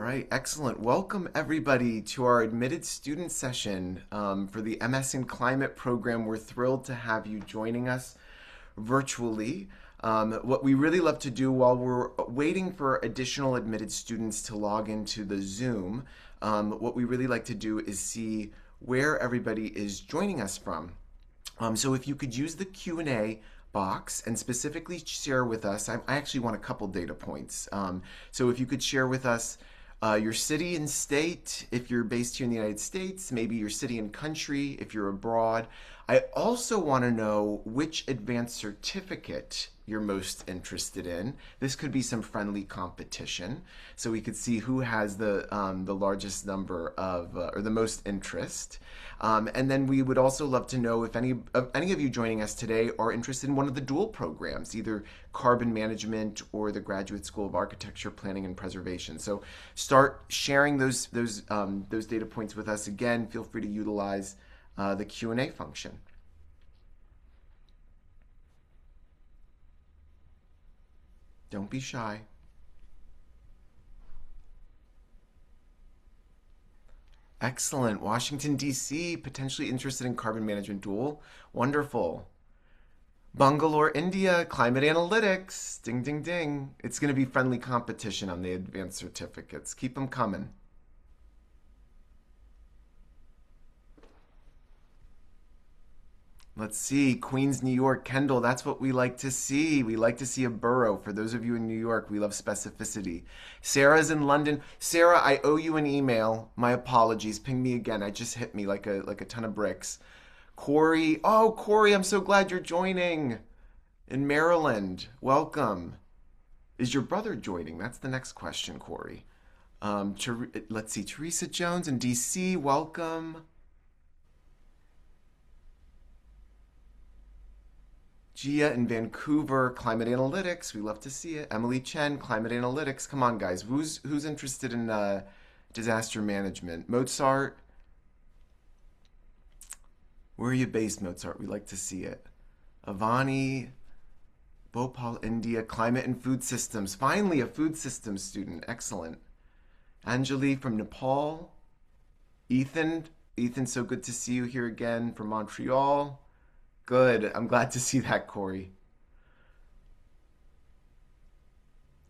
right, excellent. Welcome everybody to our admitted student session for the MS in Climate program. We're thrilled to have you joining us virtually. What we really love to do while we're waiting for additional admitted students to log into the Zoom, what we really like to do is see where everybody is joining us from. So if you could use the Q&A box and specifically share with us, I actually want a couple data points. So if you could share with us your city and state, if you're based here in the United States, maybe your city and country, if you're abroad. I also want to know which advanced certificate you're most interested in. This could be some friendly competition, so we could see who has the largest number of or the most interest. And then we would also love to know if any of you joining us today are interested in one of the dual programs, either carbon management or the Graduate School of Architecture, Planning and Preservation. So start sharing those data points with us. Again, feel free to utilize the Q&A function. Don't be shy. Excellent. Washington, D.C., potentially interested in carbon management dual. Wonderful. Bangalore, India, climate analytics. Ding, ding, ding. It's going to be friendly competition on the advanced certificates. Keep them coming. Let's see, Queens, New York, Kendall, that's what we like to see. We like to see a borough. For those of you in New York, we love specificity. Sarah's in London. Sarah, I owe you an email. My apologies. Ping me again. I just hit me like a ton of bricks. Corey, oh, Corey, I'm so glad you're joining. In Maryland, welcome. Is your brother joining? That's the next question, Corey. Let's see, Teresa Jones in DC, welcome. Gia in Vancouver, climate analytics. We love to see it. Emily Chen, climate analytics. Come on, guys. Who's interested in disaster management? Mozart. Where are you based, Mozart? We like to see it. Avani, Bhopal, India, climate and food systems. Finally, a food systems student. Excellent. Anjali from Nepal. Ethan. Ethan, so good to see you here again from Montreal. Good. I'm glad to see that, Corey.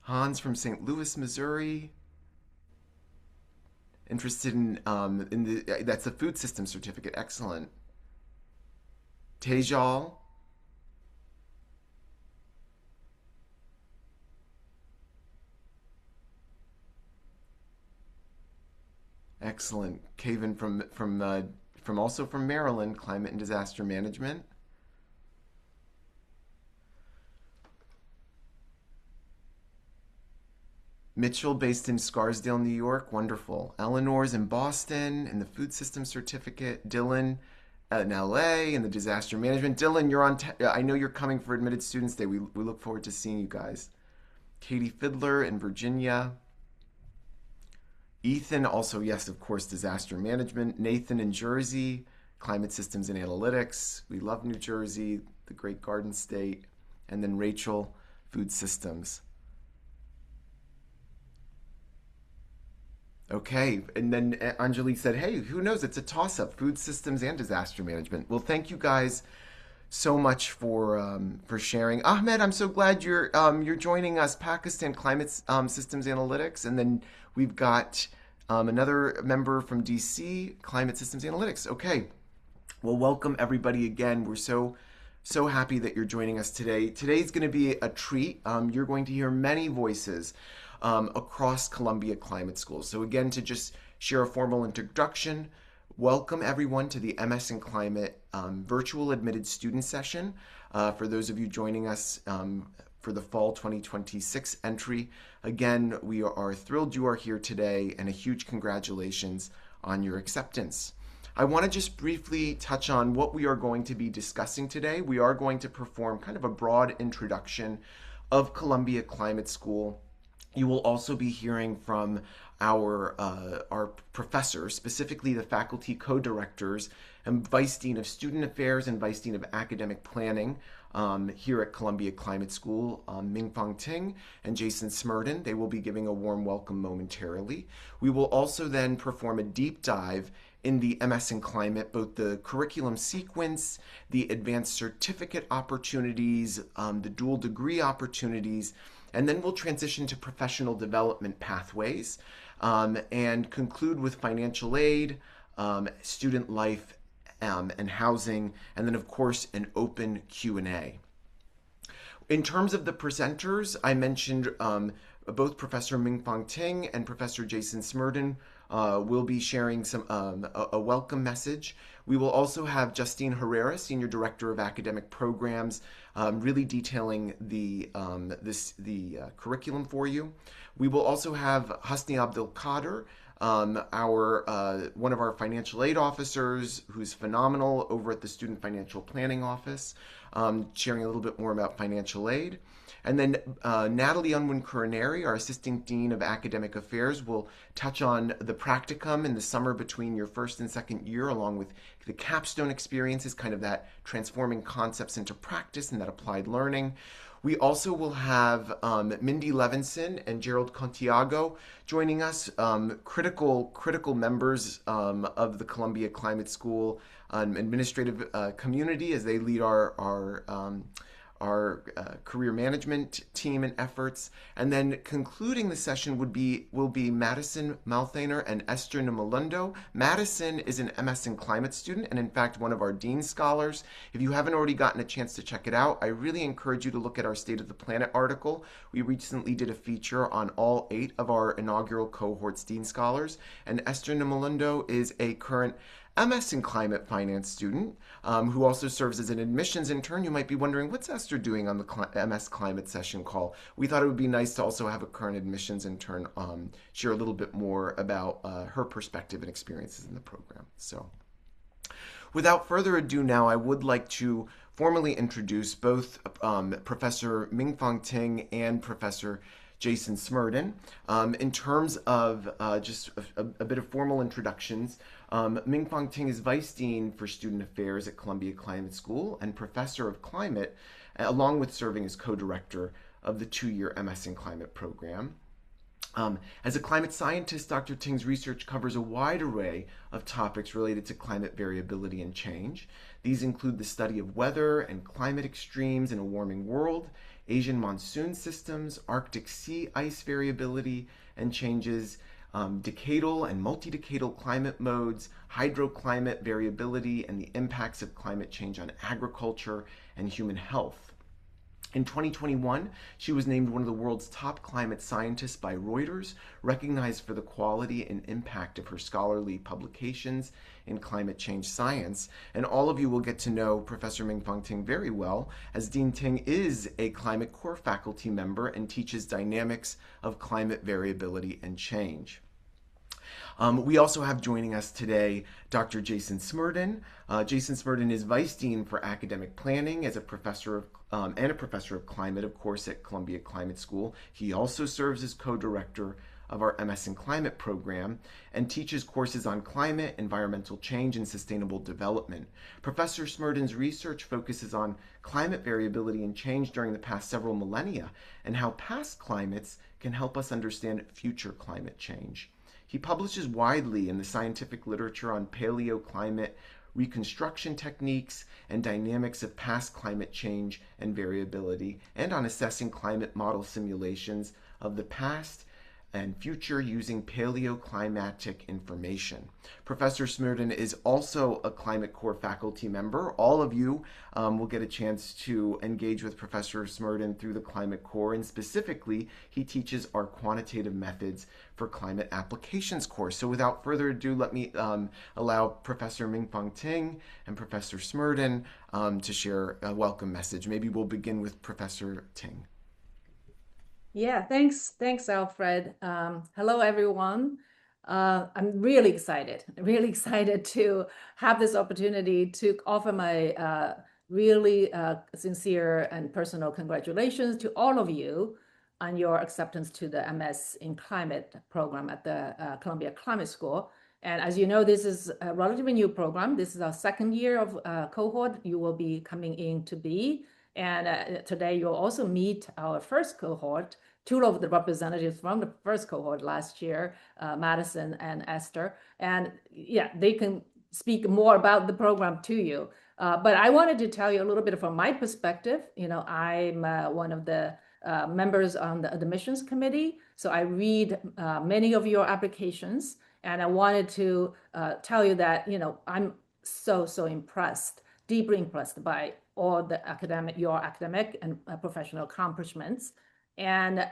Hans from St. Louis, Missouri. Interested in the that's the food system certificate. Excellent. Tejal. Excellent. Caven from also from Maryland, climate and disaster management. Mitchell, based in Scarsdale, New York. Wonderful. Eleanor's in Boston in the food system certificate. Dylan in LA in the disaster management. Dylan, you're on. I know you're coming for Admitted Students Day. We look forward to seeing you guys. Katie Fiddler in Virginia. Ethan, also, yes, of course, disaster management. Nathan in Jersey, climate systems and analytics. We love New Jersey, the great Garden State. And then Rachel, food systems. Okay, and then Anjali said, hey, who knows? It's a toss-up, food systems and disaster management. Well, thank you guys so much for sharing. Ahmed, I'm so glad you're joining us. Pakistan Climate Systems Analytics, and then we've got another member from DC, Climate Systems Analytics. Okay, well, welcome everybody again. We're so happy that you're joining us today. Today's going to be a treat. You're going to hear many voices across Columbia Climate School. So again, to just share a formal introduction, welcome everyone to the MS in Climate virtual admitted student session. For those of you joining us for the fall 2026 entry, again, we are thrilled you are here today and a huge congratulations on your acceptance. I want to just briefly touch on what we are going to be discussing today. We are going to perform kind of a broad introduction of Columbia Climate School. You will also be hearing from our professors, specifically the faculty co-directors and vice dean of student affairs and vice dean of academic planning here at Columbia Climate School, Mingfang Ting and Jason Smerdon. They will be giving a warm welcome momentarily. We will also then perform a deep dive in the MS in Climate, both the curriculum sequence, the advanced certificate opportunities, the dual degree opportunities, and then we'll transition to professional development pathways and conclude with financial aid, student life, and housing, and then of course an open Q&A. In terms of the presenters, I mentioned both Professor Mingfang Ting and Professor Jason Smerdon will be sharing a welcome message. We will also have Justine Herrera, Senior Director of Academic Programs, really detailing the curriculum for you. We will also have Husni Abdul Qadir, one of our financial aid officers, who's phenomenal over at the Student Financial Planning Office, sharing a little bit more about financial aid. And then Natalie Unwin-Coronary, our Assistant Dean of Academic Affairs, will touch on the practicum in the summer between your first and second year, along with the capstone experiences, kind of that transforming concepts into practice and that applied learning. We also will have Mindy Levinson and Gerald Contiago joining us, critical members of the Columbia Climate School administrative community as they lead our career management team and efforts. And then concluding the session will be Madison Malthaner and Esther Namalundo. Madison is an MS in Climate student and in fact one of our Dean Scholars. If you haven't already gotten a chance to check it out, I really encourage you to look at our State of the Planet article. We recently did a feature on all 8 of our inaugural cohort's Dean Scholars, and Esther Namalundo is a current MS in Climate Finance student who also serves as an admissions intern. You might be wondering, what's Esther doing on the MS Climate session call? We thought it would be nice to also have a current admissions intern share a little bit more about her perspective and experiences in the program. So without further ado now, I would like to formally introduce both Professor Mingfang Ting and Professor Jason Smerdon. In terms of just a bit of formal introductions, Mingfang Ting is Vice Dean for Student Affairs at Columbia Climate School and Professor of Climate, along with serving as co-director of the 2-year MS in Climate program. As a climate scientist, Dr. Ting's research covers a wide array of topics related to climate variability and change. These include the study of weather and climate extremes in a warming world, Asian monsoon systems, Arctic sea ice variability and changes, decadal and multi-decadal climate modes, hydroclimate variability, and the impacts of climate change on agriculture and human health. In 2021, she was named one of the world's top climate scientists by Reuters, recognized for the quality and impact of her scholarly publications in climate change science. And all of you will get to know Professor Mingfang Ting very well, as Dean Ting is a Climate Core faculty member and teaches dynamics of climate variability and change. We also have joining us today Dr. Jason Smerdon. Jason Smerdon is Vice Dean for Academic Planning as a professor and a professor of climate, of course, at Columbia Climate School. He also serves as co-director of our MS in Climate program and teaches courses on climate, environmental change, and sustainable development. Professor Smerdon's research focuses on climate variability and change during the past several millennia and how past climates can help us understand future climate change. He publishes widely in the scientific literature on paleoclimate reconstruction techniques and dynamics of past climate change and variability, and on assessing climate model simulations of the past and future using paleoclimatic information. Professor Smerdon is also a Climate Core faculty member. All of you will get a chance to engage with Professor Smerdon through the Climate Core, and specifically, he teaches our quantitative methods for climate applications course. So without further ado, let me allow Professor Mingfang Ting and Professor Smerdon to share a welcome message. Maybe we'll begin with Professor Ting. Yeah, thanks, Alfred. Hello, everyone. I'm really excited to have this opportunity to offer my really sincere and personal congratulations to all of you on your acceptance to the MS in Climate program at the Columbia Climate School. And as you know, this is a relatively new program. This is our second year of cohort you will be coming in to be. And today you'll also meet our first cohort, two of the representatives from the first cohort last year, Madison and Esther. And yeah, they can speak more about the program to you. But I wanted to tell you a little bit from my perspective. I'm one of the members on the admissions committee. So I read many of your applications, and I wanted to tell you that, I'm so impressed, deeply impressed by all the your academic and professional accomplishments, and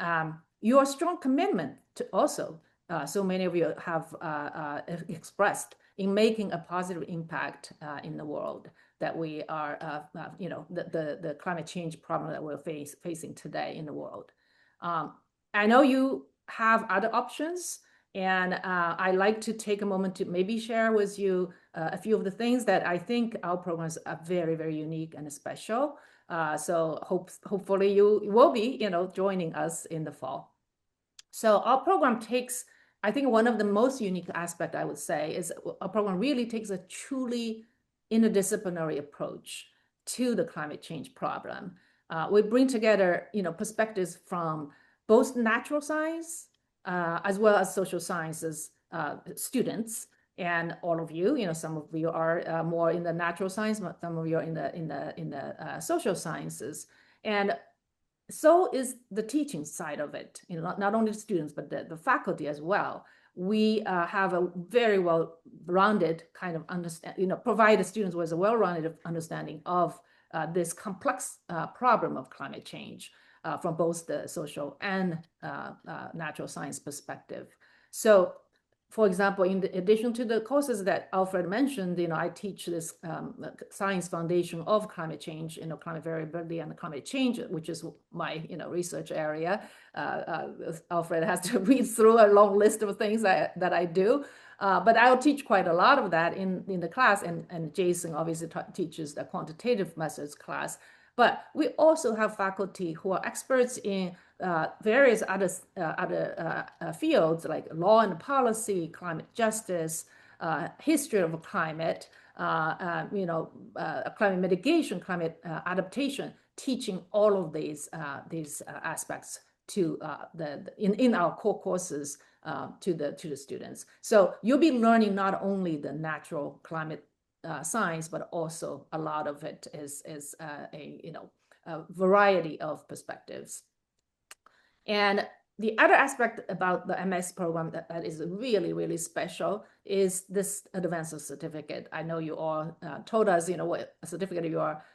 your strong commitment to also, so many of you have expressed in making a positive impact in the world that we are, the climate change problem that we're facing today in the world. I know you have other options, and I like to take a moment to maybe share with you a few of the things that I think our programs are very, very unique and special. So hopefully you will be, joining us in the fall. So our program takes, I think one of the most unique aspect I would say is our program really takes a truly interdisciplinary approach to the climate change problem. We bring together, perspectives from both natural science as well as social sciences students, and all of you. Some of you are more in the natural science, but some of you are in the social sciences, and so is the teaching side of it. Not only the students, but the faculty as well. We have a very well-rounded kind of understand, provide the students with a well-rounded understanding of this complex problem of climate change from both the social and natural science perspective. So, for example, in addition to the courses that Alfred mentioned, I teach this science foundation of climate change, climate variability and climate change, which is my, research area. Alfred has to read through a long list of things that I do. But I'll teach quite a lot of that in the class, and Jason obviously teaches the quantitative methods class. But we also have faculty who are experts in various other fields like law and policy, climate justice, history of climate, climate mitigation, climate adaptation, teaching all of these aspects to in our core courses to the students. So you'll be learning not only the natural climate science, but also a lot of it is a variety of perspectives. And the other aspect about the MS program that is really, really special is this advanced certificate. I know you all told us, what certificate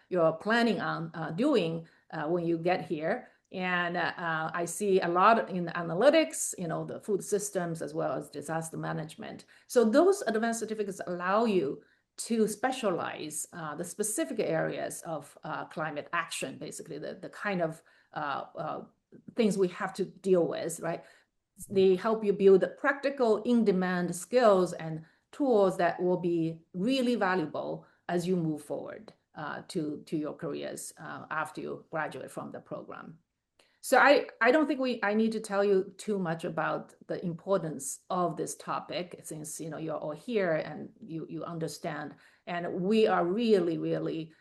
you're planning on doing when you get here. And I see a lot in analytics, the food systems, as well as disaster management. So those advanced certificates allow you to specialize the specific areas of climate action, basically the kind of things we have to deal with, right? They help you build practical in-demand skills and tools that will be really valuable as you move forward to your careers after you graduate from the program. So I don't think I need to tell you too much about the importance of this topic, since you're all here and you understand. And we are really, really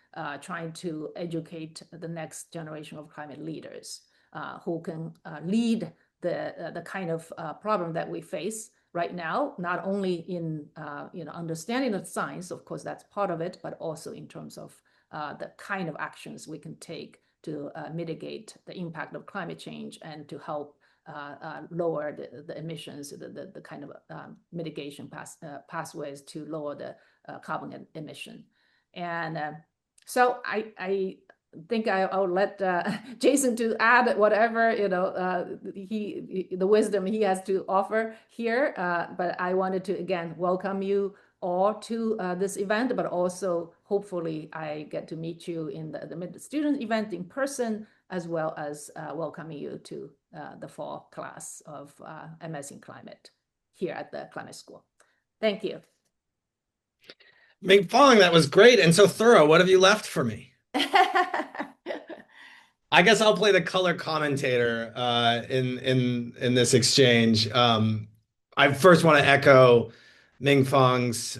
trying to educate the next generation of climate leaders who can lead the kind of problem that we face right now, not only in understanding the science, of course that's part of it, but also in terms of the kind of actions we can take to mitigate the impact of climate change and to help lower the emissions, the kind of mitigation pathways to lower the carbon emission. And so I think I'll let Jason to add whatever the wisdom he has to offer here. But I wanted to again welcome you all to this event, but also hopefully I get to meet you in the mid-student event in person, as well as welcoming you to the fall class of MS in Climate here at the Climate School. Thank you. Mingfang, that was great and so thorough. What have you left for me? I guess I'll play the color commentator in this exchange. I first want to echo Mingfang's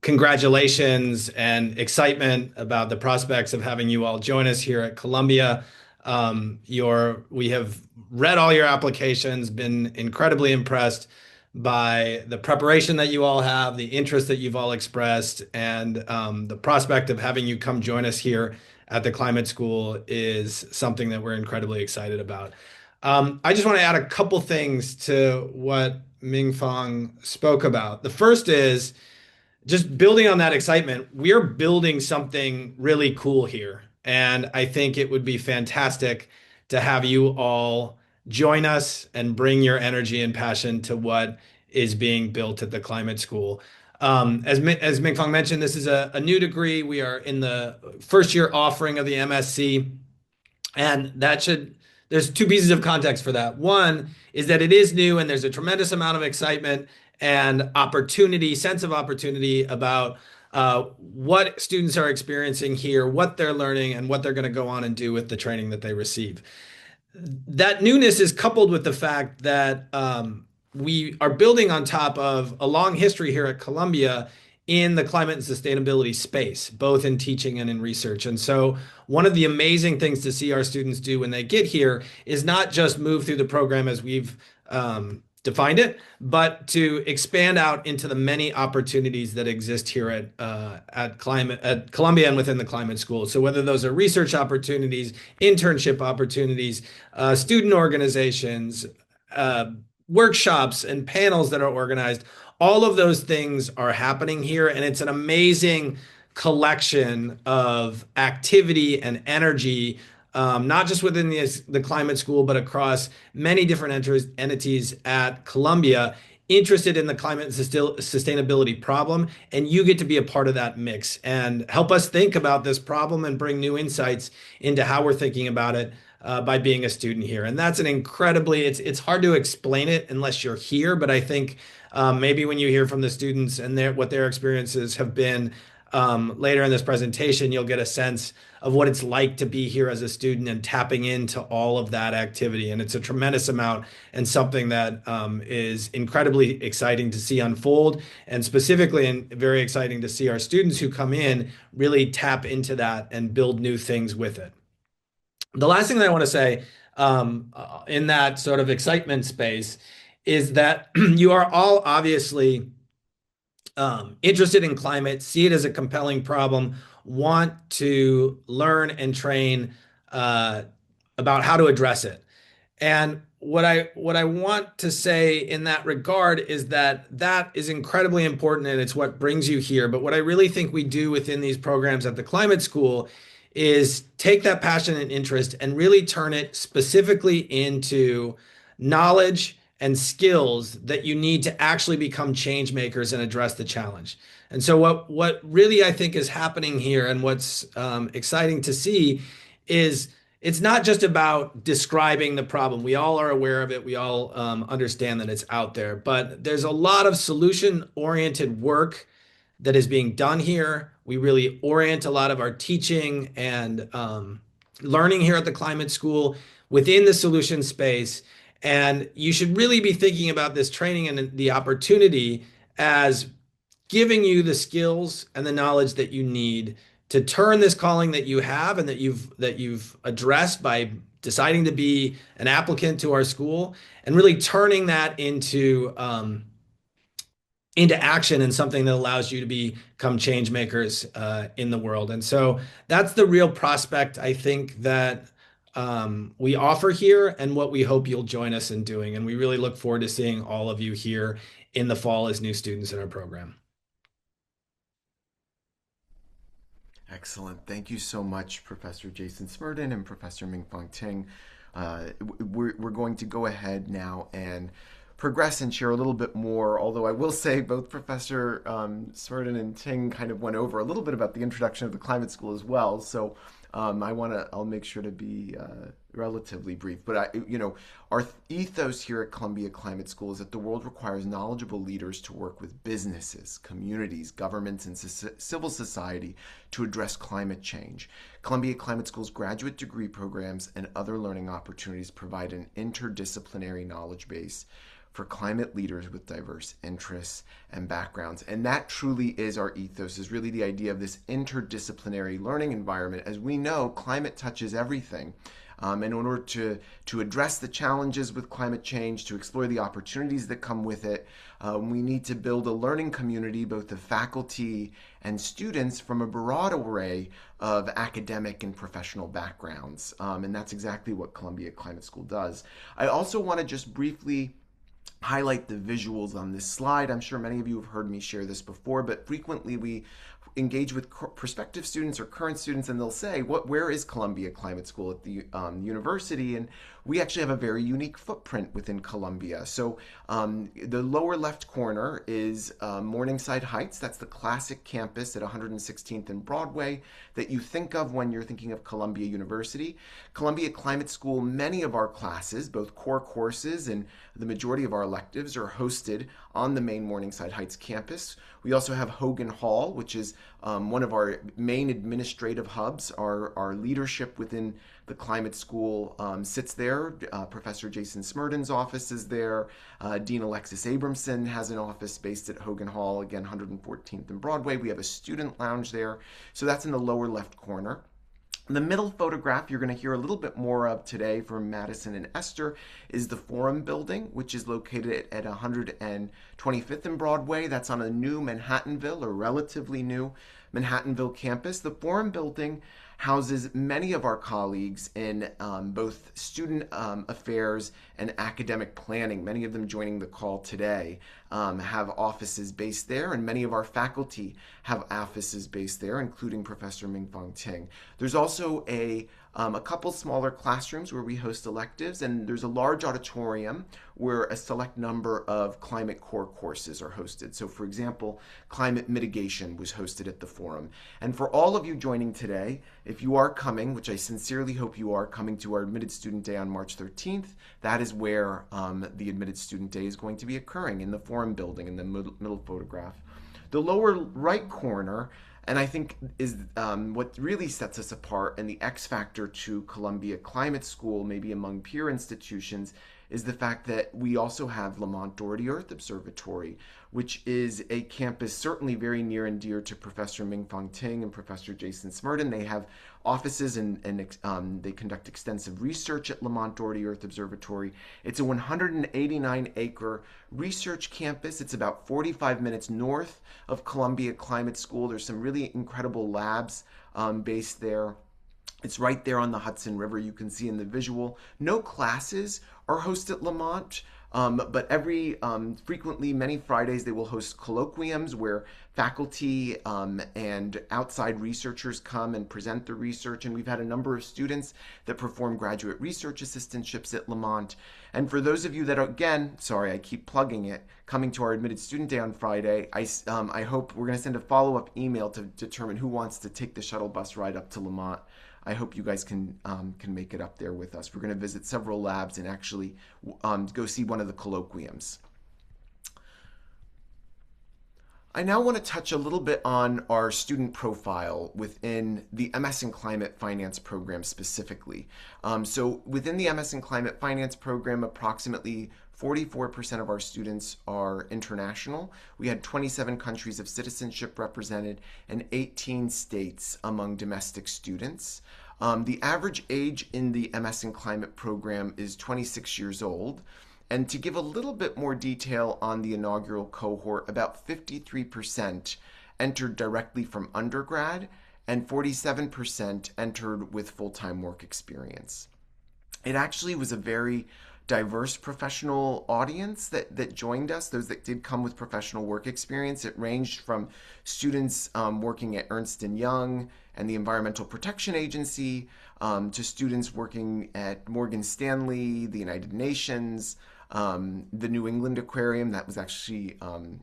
congratulations and excitement about the prospects of having you all join us here at Columbia. We have read all your applications, been incredibly impressed by the preparation that you all have, the interest that you've all expressed, and the prospect of having you come join us here at the Climate School is something that we're incredibly excited about. I just want to add a couple things to what Mingfang spoke about. The first is just building on that excitement. We're building something really cool here. And I think it would be fantastic to have you all join us and bring your energy and passion to what is being built at the Climate School. As Mingfang mentioned, this is a new degree. We are in the first year offering of the MSc. And there's two pieces of context for that. One is that it is new and there's a tremendous amount of excitement and sense of opportunity about what students are experiencing here, what they're learning, and what they're going to go on and do with the training that they receive. That newness is coupled with the fact that we are building on top of a long history here at Columbia in the climate and sustainability space, both in teaching and in research. And so, one of the amazing things to see our students do when they get here is not just move through the program as we've defined it, but to expand out into the many opportunities that exist here at Columbia and within the Climate School. So whether those are research opportunities, internship opportunities, student organizations, uh, workshops, and panels that are organized, all of those things are happening here, and it's an amazing collection of activity and energy, not just within the climate school, but across many different entities at Columbia interested in the climate and sustainability problem. And you get to be a part of that mix and help us think about this problem and bring new insights into how we're thinking about it. By being a student here, and that's it's hard to explain it unless you're here. But I think maybe when you hear from the students and what their experiences have been later in this presentation, you'll get a sense of what it's like to be here as a student and tapping into all of that activity. And it's a tremendous amount and something that is incredibly exciting to see unfold, and specifically and very exciting to see our students who come in really tap into that and build new things with it. The last thing that I want to say in that sort of excitement space is that you are all obviously interested in climate, see it as a compelling problem, want to learn and train about how to address it. And what I want to say in that regard is that that is incredibly important and it's what brings you here. But what I really think we do within these programs at the Climate School is take that passion and interest and really turn it specifically into knowledge and skills that you need to actually become change makers and address the challenge. And so what really I think is happening here and what's exciting to see is it's not just about describing the problem. We all are aware of it. We all understand that it's out there, but there's a lot of solution-oriented work that is being done here. We really orient a lot of our teaching and learning here at the Climate School within the solution space. And you should really be thinking about this training and the opportunity as giving you the skills and the knowledge that you need to turn this calling that you have and that you've addressed by deciding to be an applicant to our school, and really turning that into action and something that allows you to become change makers in the world. And so that's the real prospect I think that we offer here and what we hope you'll join us in doing. And we really look forward to seeing all of you here in the fall as new students in our program. Excellent. Thank you so much, Professor Jason Smerdon and Professor Mingfang Ting. We're going to go ahead now and progress and share a little bit more, although I will say both Professor Smerdon and Ting kind of went over a little bit about the introduction of the Climate School as well. So I'll make sure to be relatively brief. But our ethos here at Columbia Climate School is that the world requires knowledgeable leaders to work with businesses, communities, governments, and civil society to address climate change. Columbia Climate School's graduate degree programs and other learning opportunities provide an interdisciplinary knowledge base for climate leaders with diverse interests and backgrounds. And that truly is our ethos, is really the idea of this interdisciplinary learning environment. As we know, climate touches everything. And in order to address the challenges with climate change, to explore the opportunities that come with it, we need to build a learning community, both of faculty and students, from a broad array of academic and professional backgrounds. And that's exactly what Columbia Climate School does. I also want to just briefly highlight the visuals on this slide. I'm sure many of you have heard me share this before, but frequently we engage with prospective students or current students, and they'll say, where is Columbia Climate School at the university? And we actually have a very unique footprint within Columbia. So the lower left corner is Morningside Heights. That's the classic campus at 116th and Broadway that you think of when you're thinking of Columbia University. Columbia Climate School, many of our classes, both core courses and the majority of our electives, are hosted on the main Morningside Heights campus. We also have Hogan Hall, which is one of our main administrative hubs. Our leadership within the climate school sits there. Professor Jason Smerdon's office is there. Dean Alexis Abramson has an office based at Hogan Hall, again, 114th and Broadway. We have a student lounge there. So that's in the lower left corner. The middle photograph you're going to hear a little bit more of today from Madison and Esther is the Forum Building, which is located at 125th and Broadway. That's on a new Manhattanville, or relatively new Manhattanville campus. The Forum Building houses many of our colleagues in both student affairs and academic planning. Many of them joining the call today have offices based there, and many of our faculty have offices based there, including Professor Mingfang Ting. There's also a couple smaller classrooms where we host electives, and there's a large auditorium where a select number of climate core courses are hosted. So for example, climate mitigation was hosted at the Forum. And for all of you joining today, if you are coming, which I sincerely hope you are, coming to our Admitted Student Day on March 13th, that is where the Admitted Student Day is going to be occurring, in the Forum Building in the middle photograph. The lower right corner, and I think is what really sets us apart and the X factor to Columbia Climate School, maybe among peer institutions, is the fact that we also have Lamont Doherty Earth Observatory, which is a campus certainly very near and dear to Professor Mingfang Ting and Professor Jason Smerdon. They have offices and they conduct extensive research at Lamont Doherty Earth Observatory. It's a 189-acre research campus. It's about 45 minutes north of Columbia Climate School. There's some really incredible labs based there. It's right there on the Hudson River. You can see in the visual. No classes are hosted at Lamont, but frequently, many Fridays, they will host colloquiums where faculty and outside researchers come and present the research. And we've had a number of students that perform graduate research assistantships at Lamont. And for those of you that are, again, sorry, I keep plugging it, coming to our Admitted Student Day on Friday, I hope we're going to send a follow-up email to determine who wants to take the shuttle bus ride up to Lamont. I hope you guys can make it up there with us. We're going to visit several labs and actually go see one of the colloquiums. I now want to touch a little bit on our student profile within the MS in Climate Finance program specifically. So within the MS in Climate Finance program, approximately 44% of our students are international. We had 27 countries of citizenship represented and 18 states among domestic students. The average age in the MS in Climate program is 26 years old. And to give a little bit more detail on the inaugural cohort, about 53% entered directly from undergrad and 47% entered with full-time work experience. It actually was a very diverse professional audience that joined us, those that did come with professional work experience. It ranged from students working at Ernst & Young and the Environmental Protection Agency to students working at Morgan Stanley, the United Nations, The New England Aquarium, that was actually, I'm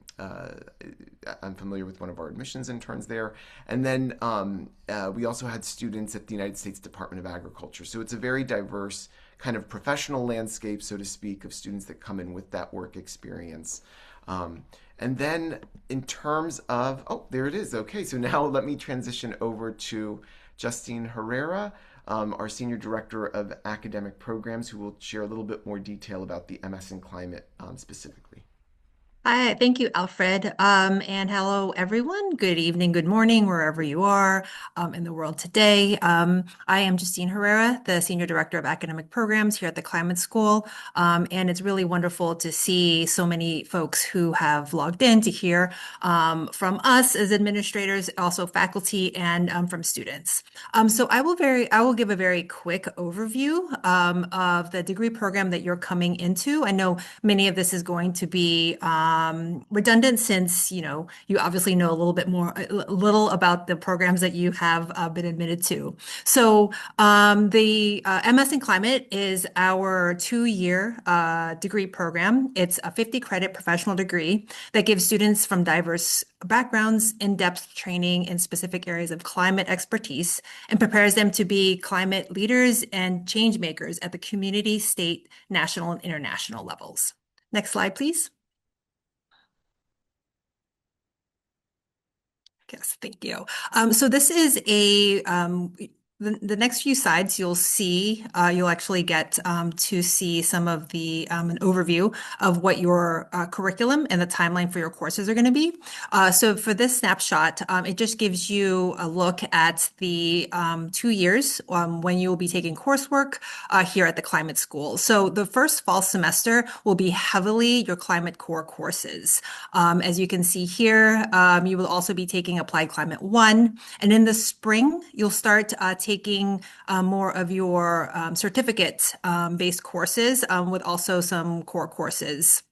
familiar with one of our admissions interns there. And then we also had students at the United States Department of Agriculture. So it's a very diverse kind of professional landscape, so to speak, of students that come in with that work experience. And then in terms of, oh, there it is. Okay, so now let me transition over to Justine Herrera, our Senior Director of Academic Programs, who will share a little bit more detail about the MS in Climate specifically. Hi, thank you, Alfred. And hello, everyone. Good evening, good morning, wherever you are in the world today. I am Justine Herrera, the Senior Director of Academic Programs here at the Climate School. And it's really wonderful to see so many folks who have logged in to hear from us as administrators, also faculty, and from students. So I will give a very quick overview of the degree program that you're coming into. I know many of this is going to be redundant since, you obviously know a little bit more, a little about the programs that you have been admitted to. So the MS in Climate is our 2-year degree program. It's a 50 credit professional degree that gives students from diverse backgrounds in-depth training in specific areas of climate expertise and prepares them to be climate leaders and change makers at the community, state, national, and international levels. Next slide, please. Yes, thank you. So this is the next few slides you'll see, you'll actually get to see some of the an overview of what your curriculum and the timeline for your courses are going to be. So for this snapshot, it just gives you a look at the 2 years when you will be taking coursework here at the Climate School. So the first fall semester will be heavily your climate core courses. As you can see here, you will also be taking Applied Climate 1. And in the spring, you'll start taking more of your certificate-based courses with also some core courses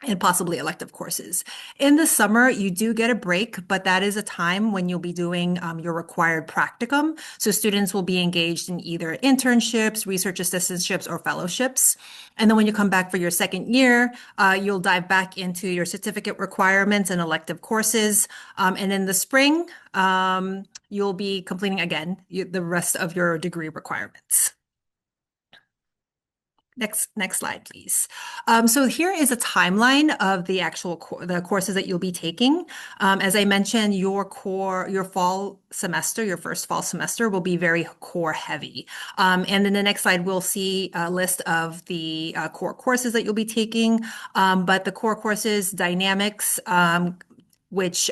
and possibly elective courses. In the summer, you do get a break, but that is a time when you'll be doing your required practicum. So students will be engaged in either internships, research assistantships, or fellowships. And then when you come back for your second year, you'll dive back into your certificate requirements and elective courses. And in the spring, you'll be completing again the rest of your degree requirements. Next slide, please. So here is a timeline of the actual the courses that you'll be taking. As I mentioned, your fall semester, your first fall semester will be very core heavy. And in the next slide, we'll see a list of the core courses that you'll be taking. But the core courses, dynamics, which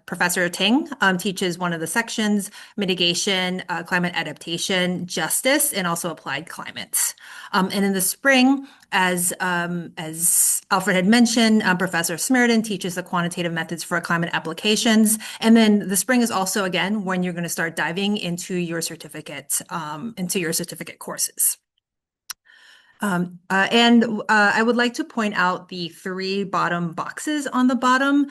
Professor Ting teaches one of the sections, mitigation, climate adaptation, justice, and also applied climate. And in the spring, as Alfred had mentioned, Professor Smerdon teaches the quantitative methods for climate applications. And then the spring is also, again, when you're going to start diving into your certificate courses. I would like to point out the 3 bottom boxes on the bottom.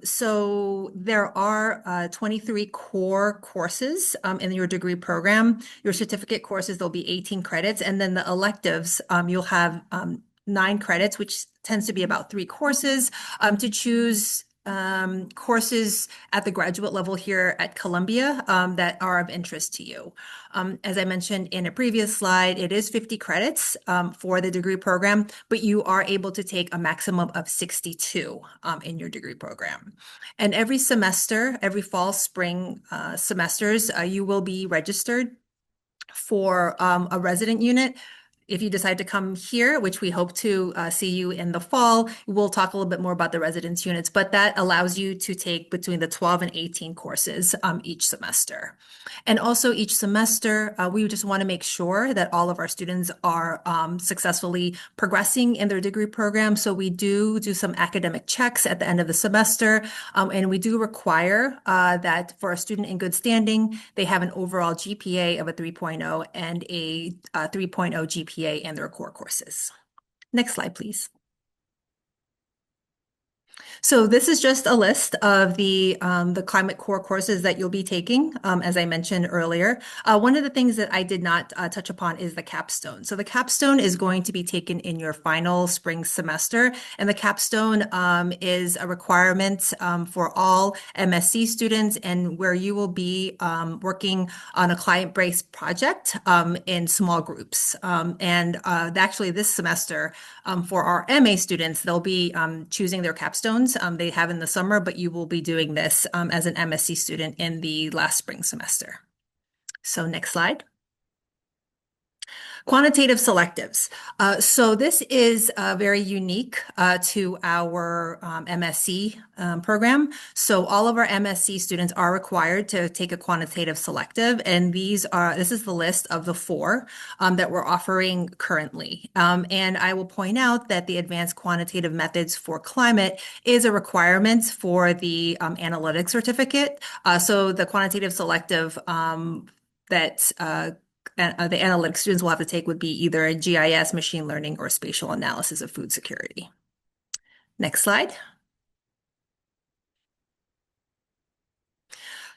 So there are 23 core courses in your degree program. Your certificate courses, there'll be 18 credits. And then the electives, you'll have 9 credits, which tends to be about 3 courses to choose courses at the graduate level here at Columbia that are of interest to you. As I mentioned in a previous slide, it is 50 credits for the degree program, but you are able to take a maximum of 62 in your degree program. And every semester, every fall, spring semesters, you will be registered for a resident unit. If you decide to come here, which we hope to see you in the fall, we'll talk a little bit more about the residence units, but that allows you to take between the 12 and 18 courses each semester. And also each semester, we just want to make sure that all of our students are successfully progressing in their degree program. So we do some academic checks at the end of the semester, and we do require that for a student in good standing, they have an overall GPA of a 3.0 and a 3.0 GPA in their core courses. Next slide, please. So this is just a list of the climate core courses that you'll be taking, as I mentioned earlier. One of the things that I did not touch upon is the capstone. So the capstone is going to be taken in your final spring semester, and the capstone is a requirement for all MSc students, and where you will be working on a client-based project in small groups. And actually, this semester for our MA students, they'll be choosing their capstones they have in the summer, but you will be doing this as an MSc student in the last spring semester. So next slide. Quantitative selectives. So this is very unique to our MSc program. So all of our MSc students are required to take a quantitative selective, and this is the list of the 4 that we're offering currently. And I will point out that the advanced quantitative methods for climate is a requirement for the analytics certificate. So the quantitative selective that the analytics students will have to take would be either a GIS, machine learning, or spatial analysis of food security. Next slide.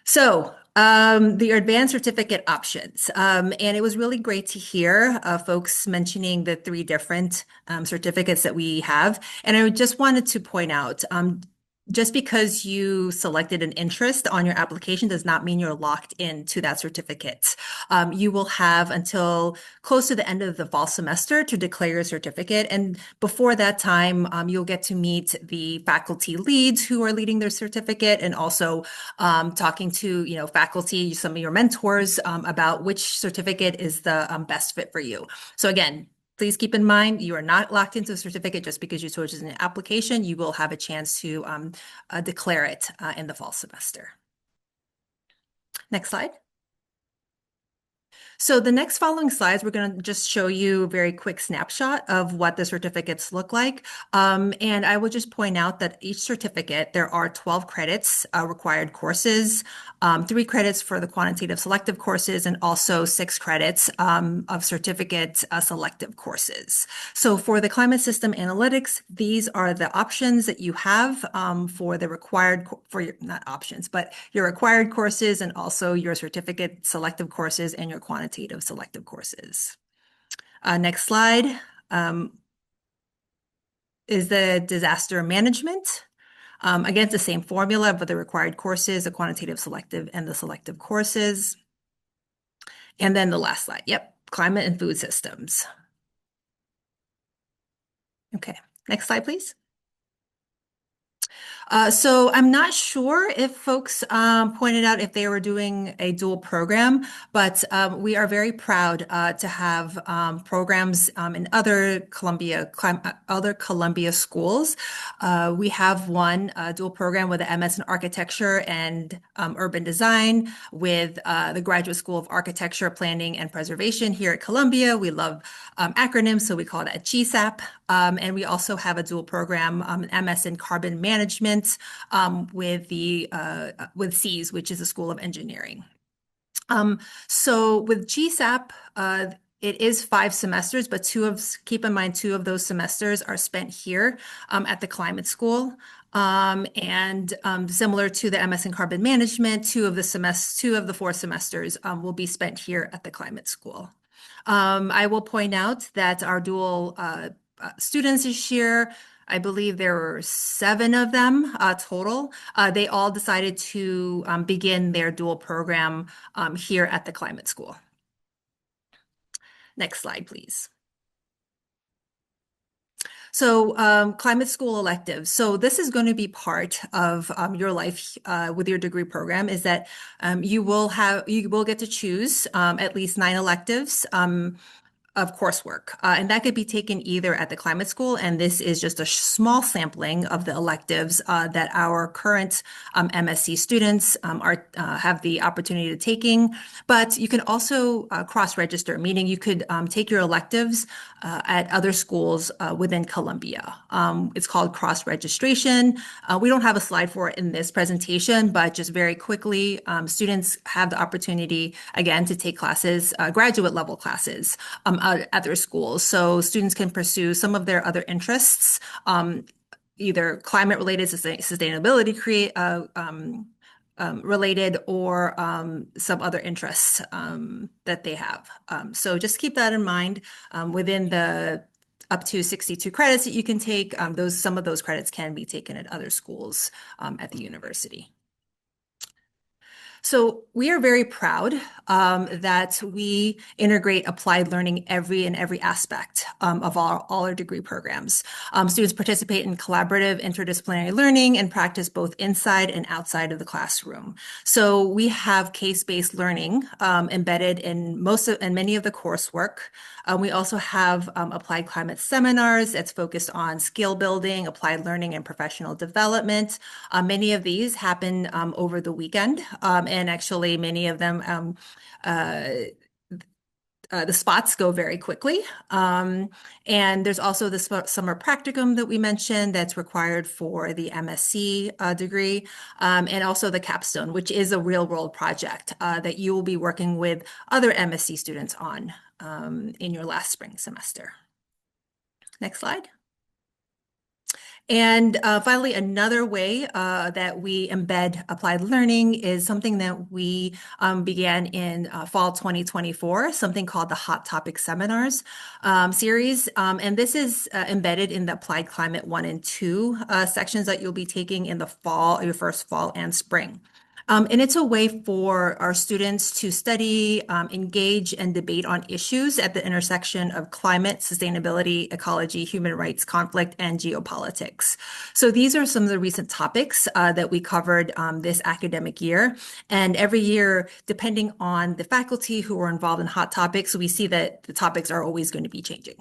So the advanced certificate options. And it was really great to hear folks mentioning the 3 different certificates that we have. And I just wanted to point out, just because you selected an interest on your application does not mean you're locked into that certificate. You will have until close to the end of the fall semester to declare your certificate. And before that time, you'll get to meet the faculty leads who are leading their certificate, and also talking to faculty, some of your mentors, about which certificate is the best fit for you. So again, please keep in mind, you are not locked into a certificate just because you chose an application. You will have a chance to declare it in the fall semester. Next slide. So the next following slides, we're going to just show you a very quick snapshot of what the certificates look like. And I will just point out that each certificate, there are 12 credits required courses, 3 credits for the quantitative selective courses, and also 6 credits of certificate selective courses. So for the climate system analytics, these are the options that you have for the required, not options, but your required courses, and also your certificate selective courses and your quantitative selective courses. Next slide is the disaster management. Again, it's the same formula, but the required courses, the quantitative selective, and the selective courses. And then the last slide, climate and food systems. Okay, next slide, please. So I'm not sure if folks pointed out if they were doing a dual program, but we are very proud to have programs in other Columbia schools. We have one dual program with an MS in Architecture and Urban Design with the Graduate School of Architecture, Planning, and Preservation here at Columbia. We love acronyms, so we call it a GSAP. And we also have a dual program, MS in Carbon Management, with SEAS, which is the School of Engineering. So with GSAP, it is 5 semesters, but keep in mind, 2 of those semesters are spent here at the Climate School. And similar to the MS in Carbon Management, 2 of the 4 semesters will be spent here at the Climate School. I will point out that our dual students this year, I believe there were 7 of them total. They all decided to begin their dual program here at the Climate School. Next slide, please. So climate school electives. So this is going to be part of your life with your degree program, is that you will get to choose at least 9 electives of coursework. And that could be taken either at the Climate School, and this is just a small sampling of the electives that our current MSc students have the opportunity of taking. But you can also cross-register, meaning you could take your electives at other schools within Columbia. It's called cross-registration. We don't have a slide for it in this presentation, but just very quickly, students have the opportunity, again, to take classes, graduate level classes, at their schools. So students can pursue some of their other interests either climate related, sustainability related, or some other interests that they have. So just keep that in mind. Within the up to 62 credits that you can take, some of those credits can be taken at other schools at the university. So we are very proud that we integrate applied learning in every aspect of all our degree programs. Students participate in collaborative interdisciplinary learning and practice both inside and outside of the classroom. So we have case-based learning embedded in many of the coursework. We also have applied climate seminars that's focused on skill building, applied learning, and professional development. Many of these happen over the weekend, and actually many of them, the spots go very quickly. And there's also the summer practicum that we mentioned that's required for the MSc degree, and also the capstone, which is a real world project that you will be working with other MSc students on in your last spring semester. Next slide. And finally, another way that we embed applied learning is something that we began in fall 2024, something called the Hot Topic Seminars series. And this is embedded in the Applied Climate 1 and 2 sections that you'll be taking in the fall, your first fall and spring. And it's a way for our students to study, engage, and debate on issues at the intersection of climate, sustainability, ecology, human rights, conflict, and geopolitics. So these are some of the recent topics that we covered this academic year. And every year, depending on the faculty who are involved in hot topics, we see that the topics are always going to be changing.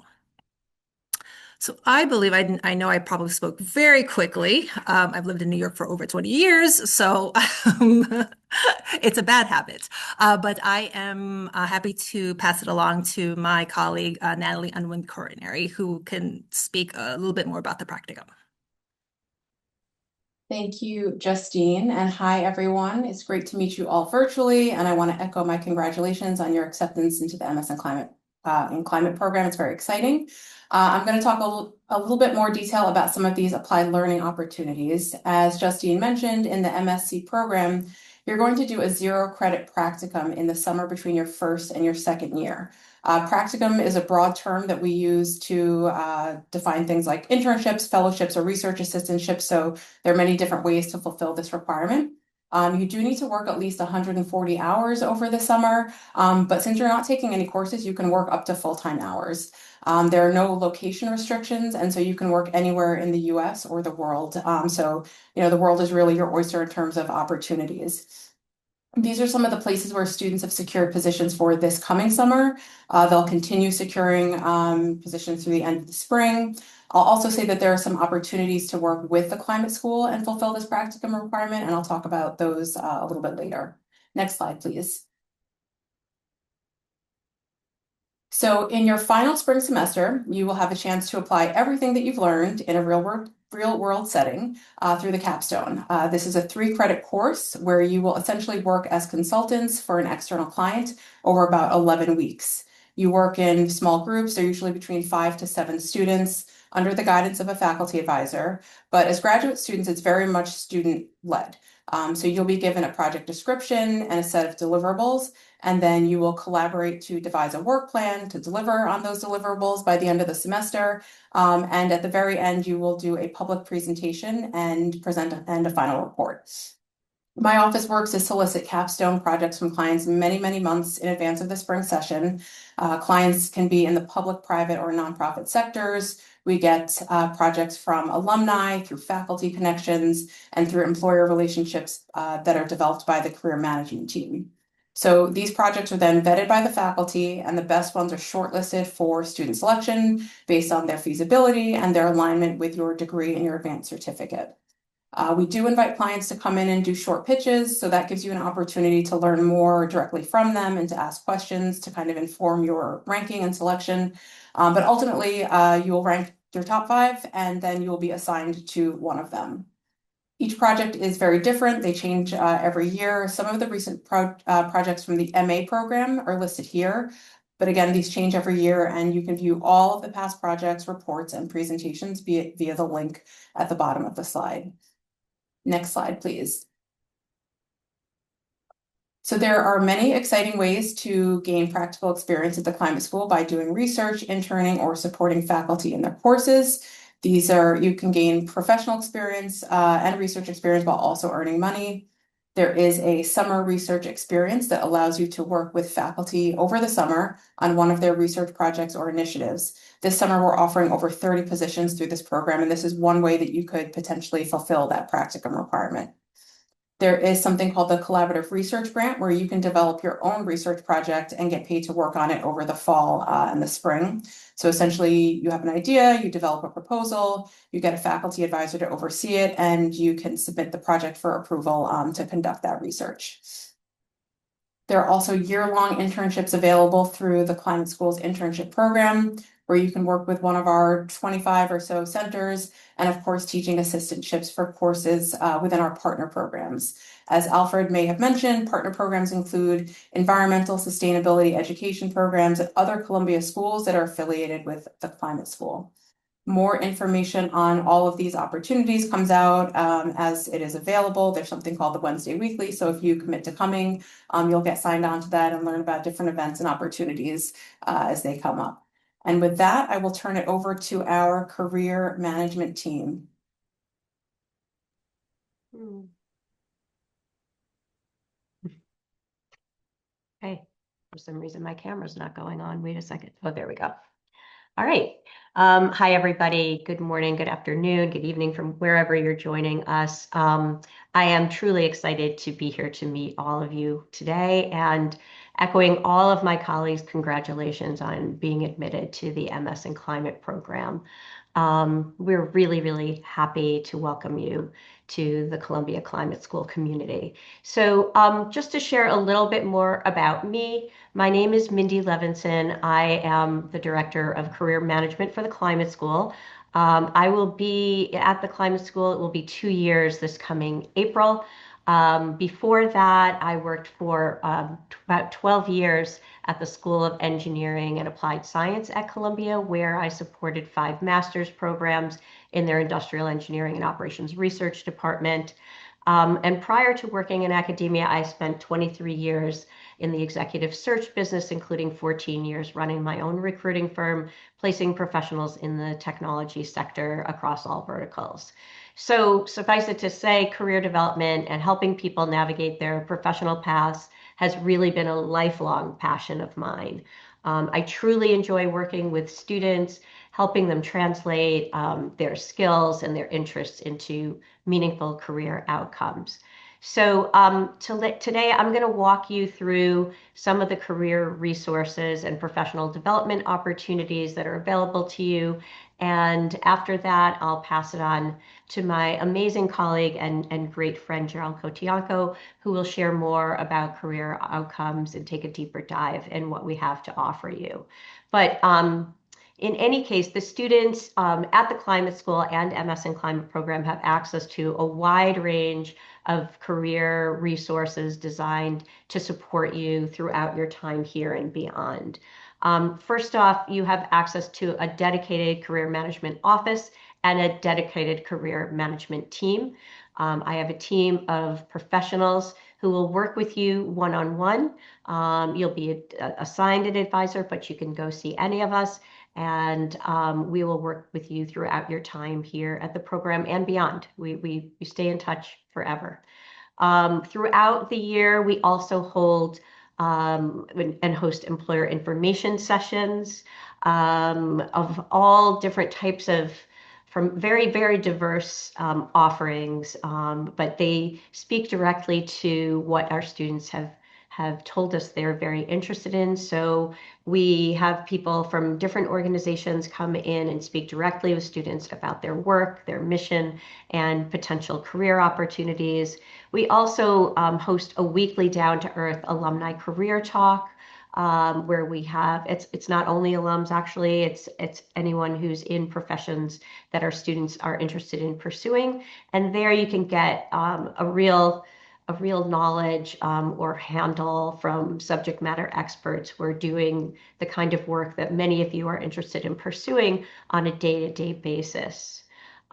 So I believe I know I probably spoke very quickly. I've lived in New York for over 20 years, so it's a bad habit. But I am happy to pass it along to my colleague, Natalie Unwin-Coronary, who can speak a little bit more about the practicum. Thank you, Justine, and hi, everyone. It's great to meet you all virtually, and I want to echo my congratulations on your acceptance into the MS in Climate program. It's very exciting. I'm going to talk a little bit more detail about some of these applied learning opportunities. As Justine mentioned, in the MSc program, you're going to do a 0 credit practicum in the summer between your first and your second year. Practicum is a broad term that we use to define things like internships, fellowships, or research assistantships. So there are many different ways to fulfill this requirement. You do need to work at least 140 hours over the summer, but since you're not taking any courses, you can work up to full-time hours. There are no location restrictions, and so you can work anywhere in the US or the world. So, the world is really your oyster in terms of opportunities. These are some of the places where students have secured positions for this coming summer. They'll continue securing positions through the end of the spring. I'll also say that there are some opportunities to work with the climate school and fulfill this practicum requirement, and I'll talk about those a little bit later. Next slide, please. So in your final spring semester, you will have a chance to apply everything that you've learned in a real world setting through the capstone. This is a 3 credit course where you will essentially work as consultants for an external client over about 11 weeks. You work in small groups, they're usually between 5 to 7 students under the guidance of a faculty advisor. But as graduate students, it's very much student-led. So you'll be given a project description and a set of deliverables, and then you will collaborate to devise a work plan to deliver on those deliverables by the end of the semester. And at the very end, you will do a public presentation and present a final report. My office works to solicit capstone projects from clients many, many months in advance of the spring session. Clients can be in the public, private, or nonprofit sectors. We get projects from alumni, through faculty connections, and through employer relationships that are developed by the career management team. So these projects are then vetted by the faculty, and the best ones are shortlisted for student selection based on their feasibility and their alignment with your degree and your advanced certificate. We do invite clients to come in and do short pitches, so that gives you an opportunity to learn more directly from them and to ask questions to kind of inform your ranking and selection. But ultimately, you will rank your top 5, and then you will be assigned to one of them. Each project is very different. They change every year. Some of the recent projects from the MA program are listed here, But again, these change every year, and you can view all of the past projects, reports, and presentations via the link at the bottom of the slide. Next slide, please. So there are many exciting ways to gain practical experience at the climate school by doing research, interning, or supporting faculty in their courses. You can gain professional experience and research experience while also earning money. There is a summer research experience that allows you to work with faculty over the summer on one of their research projects or initiatives. This summer, we're offering over 30 positions through this program, and this is one way that you could potentially fulfill that practicum requirement. There is something called the Collaborative Research Grant, where you can develop your own research project and get paid to work on it over the fall and the spring. So essentially, you have an idea, you develop a proposal, you get a faculty advisor to oversee it, and you can submit the project for approval to conduct that research. There are also year-long internships available through the Climate School's internship program, where you can work with one of our 25 or so centers, and of course, teaching assistantships for courses within our partner programs. As Alfred may have mentioned, partner programs include environmental sustainability education programs at other Columbia schools that are affiliated with the Climate School. More information on all of these opportunities comes out as it is available. There's something called the Wednesday Weekly. So if you commit to coming, you'll get signed on to that and learn about different events and opportunities as they come up. And with that, I will turn it over to our career management team. Okay, for some reason my camera's not going on. Wait a second. Oh, there we go. All right. Hi, everybody. Good morning, good afternoon, good evening from wherever you're joining us. I am truly excited to be here to meet all of you today, and echoing all of my colleagues' congratulations on being admitted to the MS in Climate program. We're really, really happy to welcome you to the Columbia Climate School community. So just to share a little bit more about me, my name is Mindy Levinson. I am the Director of Career Management for the Climate School. I will be at the Climate School. It will be 2 years this coming April. Before that, I worked for about 12 years at the School of Engineering and Applied Science at Columbia, where I supported 5 master's programs in their Industrial Engineering and Operations Research Department. And prior to working in academia, I spent 23 years in the executive search business, including 14 years running my own recruiting firm, placing professionals in the technology sector across all verticals. So suffice it to say, career development and helping people navigate their professional paths has really been a lifelong passion of mine. I truly enjoy working with students, helping them translate their skills and their interests into meaningful career outcomes. So today I'm going to walk you through some of the career resources and professional development opportunities that are available to you. And after that, I'll pass it on to my amazing colleague and great friend, Gerald Kotianko, who will share more about career outcomes and take a deeper dive in what we have to offer you. But in any case, the students at the Climate School and MS in Climate program have access to a wide range of career resources designed to support you throughout your time here and beyond. First off, you have access to a dedicated career management office and a dedicated career management team. I have a team of professionals who will work with you one-on-one. You'll be assigned an advisor, but you can go see any of us, and we will work with you throughout your time here at the program and beyond. We stay in touch forever. Throughout the year, we also hold and host employer information sessions of all different types of, from very, very diverse offerings, but they speak directly to what our students have told us they're very interested in. So we have people from different organizations come in and speak directly with students about their work, their mission, and potential career opportunities. We also host a weekly down-to-earth alumni career talk, where we have, it's not only alums, actually, it's anyone who's in professions that our students are interested in pursuing. And there you can get a real a real knowledge or handle from subject matter experts who are doing the kind of work that many of you are interested in pursuing on a day-to-day basis.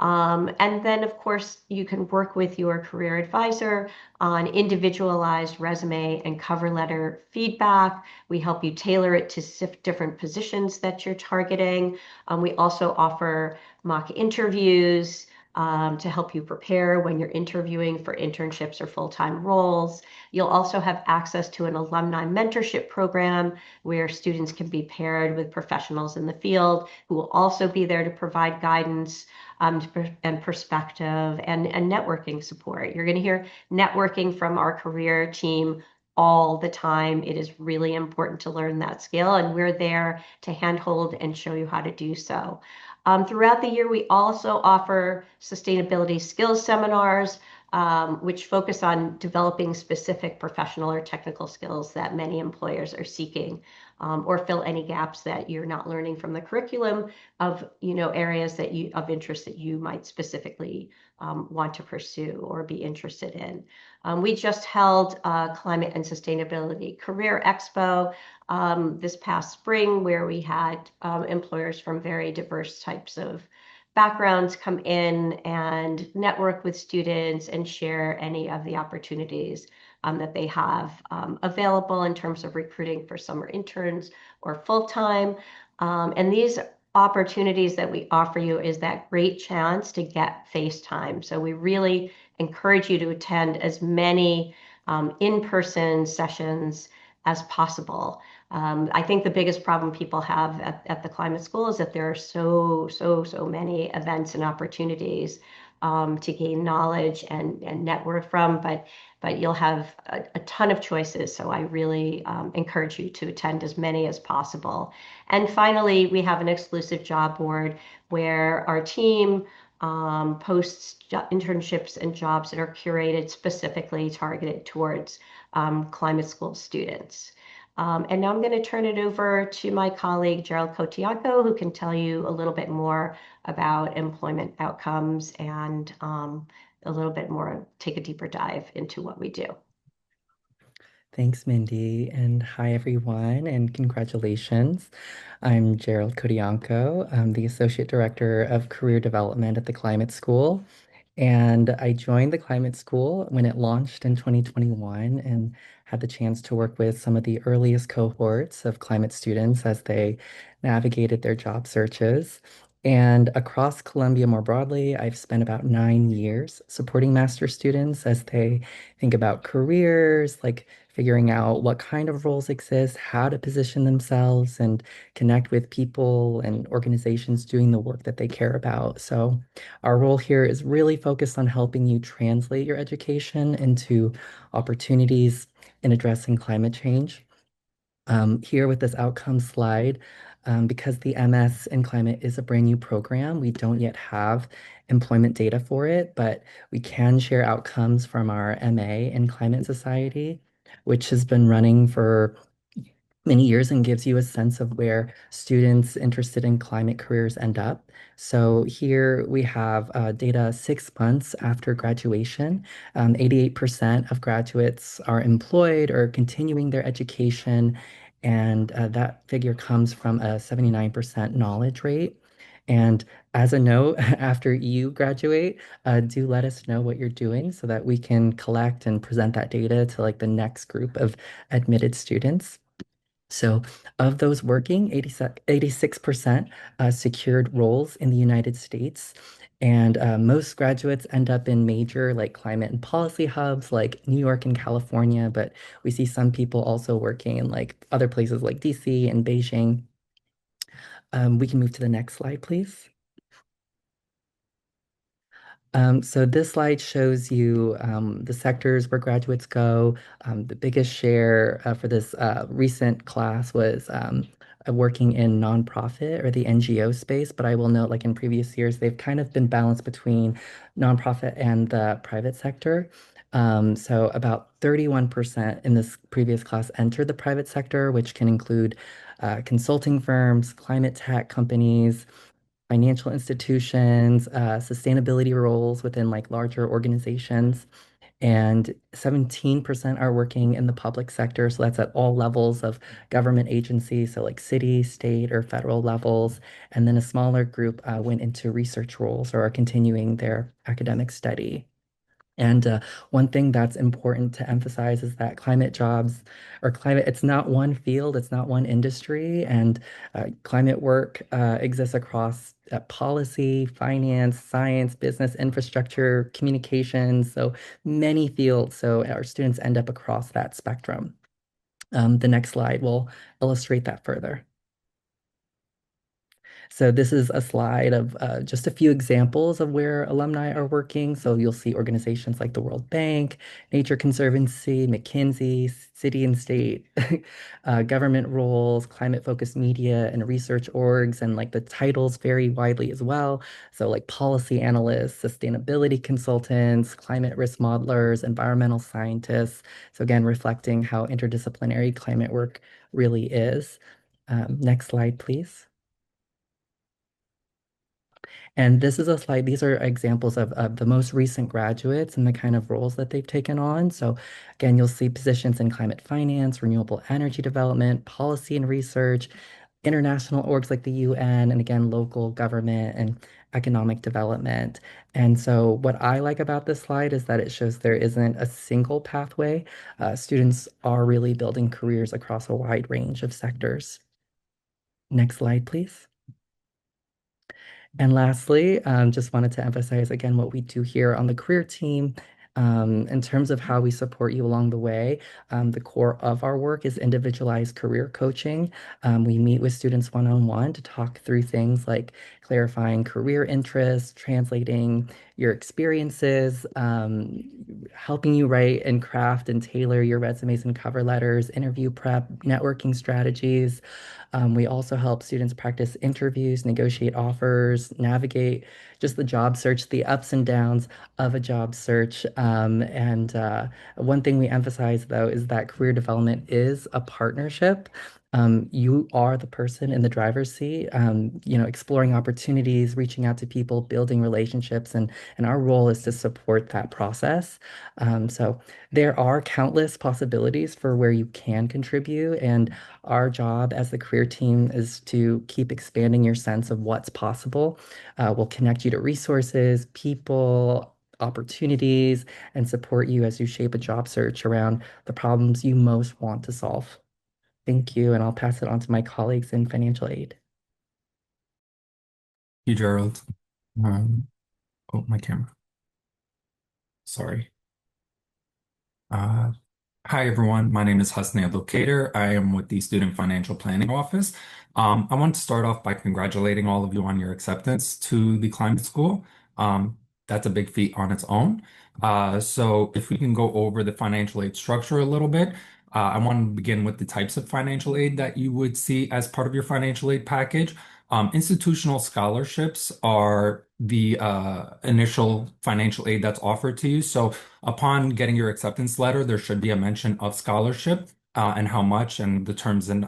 And then, of course, you can work with your career advisor on individualized resume and cover letter feedback. We help you tailor it to different positions that you're targeting. We also offer mock interviews to help you prepare when you're interviewing for internships or full-time roles. You'll also have access to an alumni mentorship program where students can be paired with professionals in the field who will also be there to provide guidance and perspective and networking support. You're going to hear networking from our career team all the time. It is really important to learn that skill, and we're there to handhold and show you how to do so. Throughout the year, we also offer sustainability skills seminars, which focus on developing specific professional or technical skills that many employers are seeking, or fill any gaps that you're not learning from the curriculum of areas that of interest that you might specifically want to pursue or be interested in. We just held a Climate and Sustainability Career Expo this past spring, where we had employers from very diverse types of backgrounds come in and network with students and share any of the opportunities that they have available in terms of recruiting for summer interns or full-time. And these opportunities that we offer you is that great chance to get face time. So we really encourage you to attend as many in-person sessions as possible. I think the biggest problem people have at the climate school is that there are so many events and opportunities to gain knowledge and network from, but you'll have a ton of choices. So I really encourage you to attend as many as possible. And finally, we have an exclusive job board where our team posts internships and jobs that are curated specifically targeted towards climate school students. And now I'm going to turn it over to my colleague, Gerald Cotiaco, who can tell you a little bit more about employment outcomes and a little bit more, take a deeper dive into what we do. Thanks, Mindy, and hi, everyone, and congratulations. I'm Gerald Kodianko. I'm the Associate Director of Career Development at the Climate School. And I joined the Climate School when it launched in 2021 and had the chance to work with some of the earliest cohorts of climate students as they navigated their job searches. And across Columbia more broadly, I've spent about 9 years supporting master's students as they think about careers, like figuring out what kind of roles exist, how to position themselves, and connect with people and organizations doing the work that they care about. So our role here is really focused on helping you translate your education into opportunities in addressing climate change. Here with this outcome slide, because the MS in climate is a brand new program, we don't yet have employment data for it, but we can share outcomes from our MA in Climate Society, which has been running for many years and gives you a sense of where students interested in climate careers end up. So here we have data 6 months after graduation. 88% of graduates are employed or continuing their education, and that figure comes from a 79% knowledge rate. And as a note, after you graduate, do let us know what you're doing so that we can collect and present that data to like the next group of admitted students. So of those working, 86% secured roles in the United States. And most graduates end up in major like climate and policy hubs like New York and California, but we see some people also working in like other places like DC and Beijing. We can move to the next slide, please. So this slide shows you the sectors where graduates go. The biggest share for this recent class was working in nonprofit or the NGO space, but I will note, like in previous years, they've kind of been balanced between nonprofit and the private sector. So about 31% in this previous class entered the private sector, which can include consulting firms, climate tech companies, financial institutions, sustainability roles within like larger organizations. and 17% are working in the public sector. So that's at all levels of government agencies, so like city, state, or federal levels. And then a smaller group went into research roles or are continuing their academic study. And one thing that's important to emphasize is that climate jobs or climate, it's not one field, it's not one industry. And climate work exists across policy, finance, science, business, infrastructure, communications, so many fields. So our students end up across that spectrum. The next slide will illustrate that further. So this is a slide of just a few examples of where alumni are working. So you'll see organizations like the World Bank, Nature Conservancy, McKinsey, city and state, government roles, climate-focused media and research orgs, and like the titles vary widely as well. So like policy analysts, sustainability consultants, climate risk modelers, environmental scientists. So again, reflecting how interdisciplinary climate work really is. Next slide, please. And this is a slide, these are examples of the most recent graduates and the kind of roles that they've taken on. So again, you'll see positions in climate finance, renewable energy development, policy and research, international orgs like the UN, and again, local government and economic development. And so what I like about this slide is that it shows there isn't a single pathway. Students are really building careers across a wide range of sectors. Next slide, please. And lastly, just wanted to emphasize again what we do here on the career team. In terms of how we support you along the way, the core of our work is individualized career coaching. We meet with students one-on-one to talk through things like clarifying career interests, translating your experiences, helping you write and craft and tailor your resumes and cover letters, interview prep, networking strategies. We also help students practice interviews, negotiate offers, navigate just the job search, the ups and downs of a job search. And one thing we emphasize, though, is that career development is a partnership. You are the person in the driver's seat, exploring opportunities, reaching out to people, building relationships, and our role is to support that process. So there are countless possibilities for where you can contribute, and our job as the career team is to keep expanding your sense of what's possible. We'll connect you to resources, people, opportunities, and support you as you shape a job search around the problems you most want to solve. Thank you, and I'll pass it on to my colleagues in financial aid. You, Gerald. Oh, my camera. Sorry. Hi, everyone. My name is Hasni Abdulkader. I am with the Student Financial Planning Office. I want to start off by congratulating all of you on your acceptance to the climate school. That's a big feat on its own. So if we can go over the financial aid structure a little bit, I want to begin with the types of financial aid that you would see as part of your financial aid package. Institutional scholarships are the initial financial aid that's offered to you. So upon getting your acceptance letter, there should be a mention of scholarship and how much and the terms and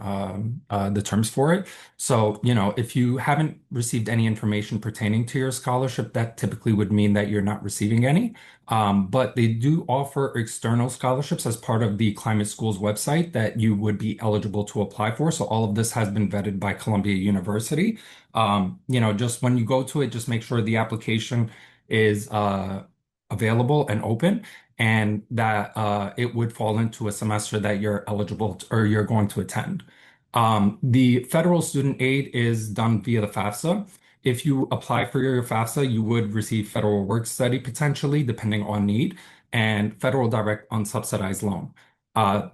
the terms for it. So, if you haven't received any information pertaining to your scholarship, that typically would mean that you're not receiving any. But they do offer external scholarships as part of the Climate School's website that you would be eligible to apply for. So all of this has been vetted by Columbia University. Just when you go to it, just make sure the application is available and open, and that it would fall into a semester that you're eligible or you're going to attend. The federal student aid is done via the FAFSA. If you apply for your FAFSA, you would receive federal work study potentially, depending on need, and federal direct unsubsidized loan.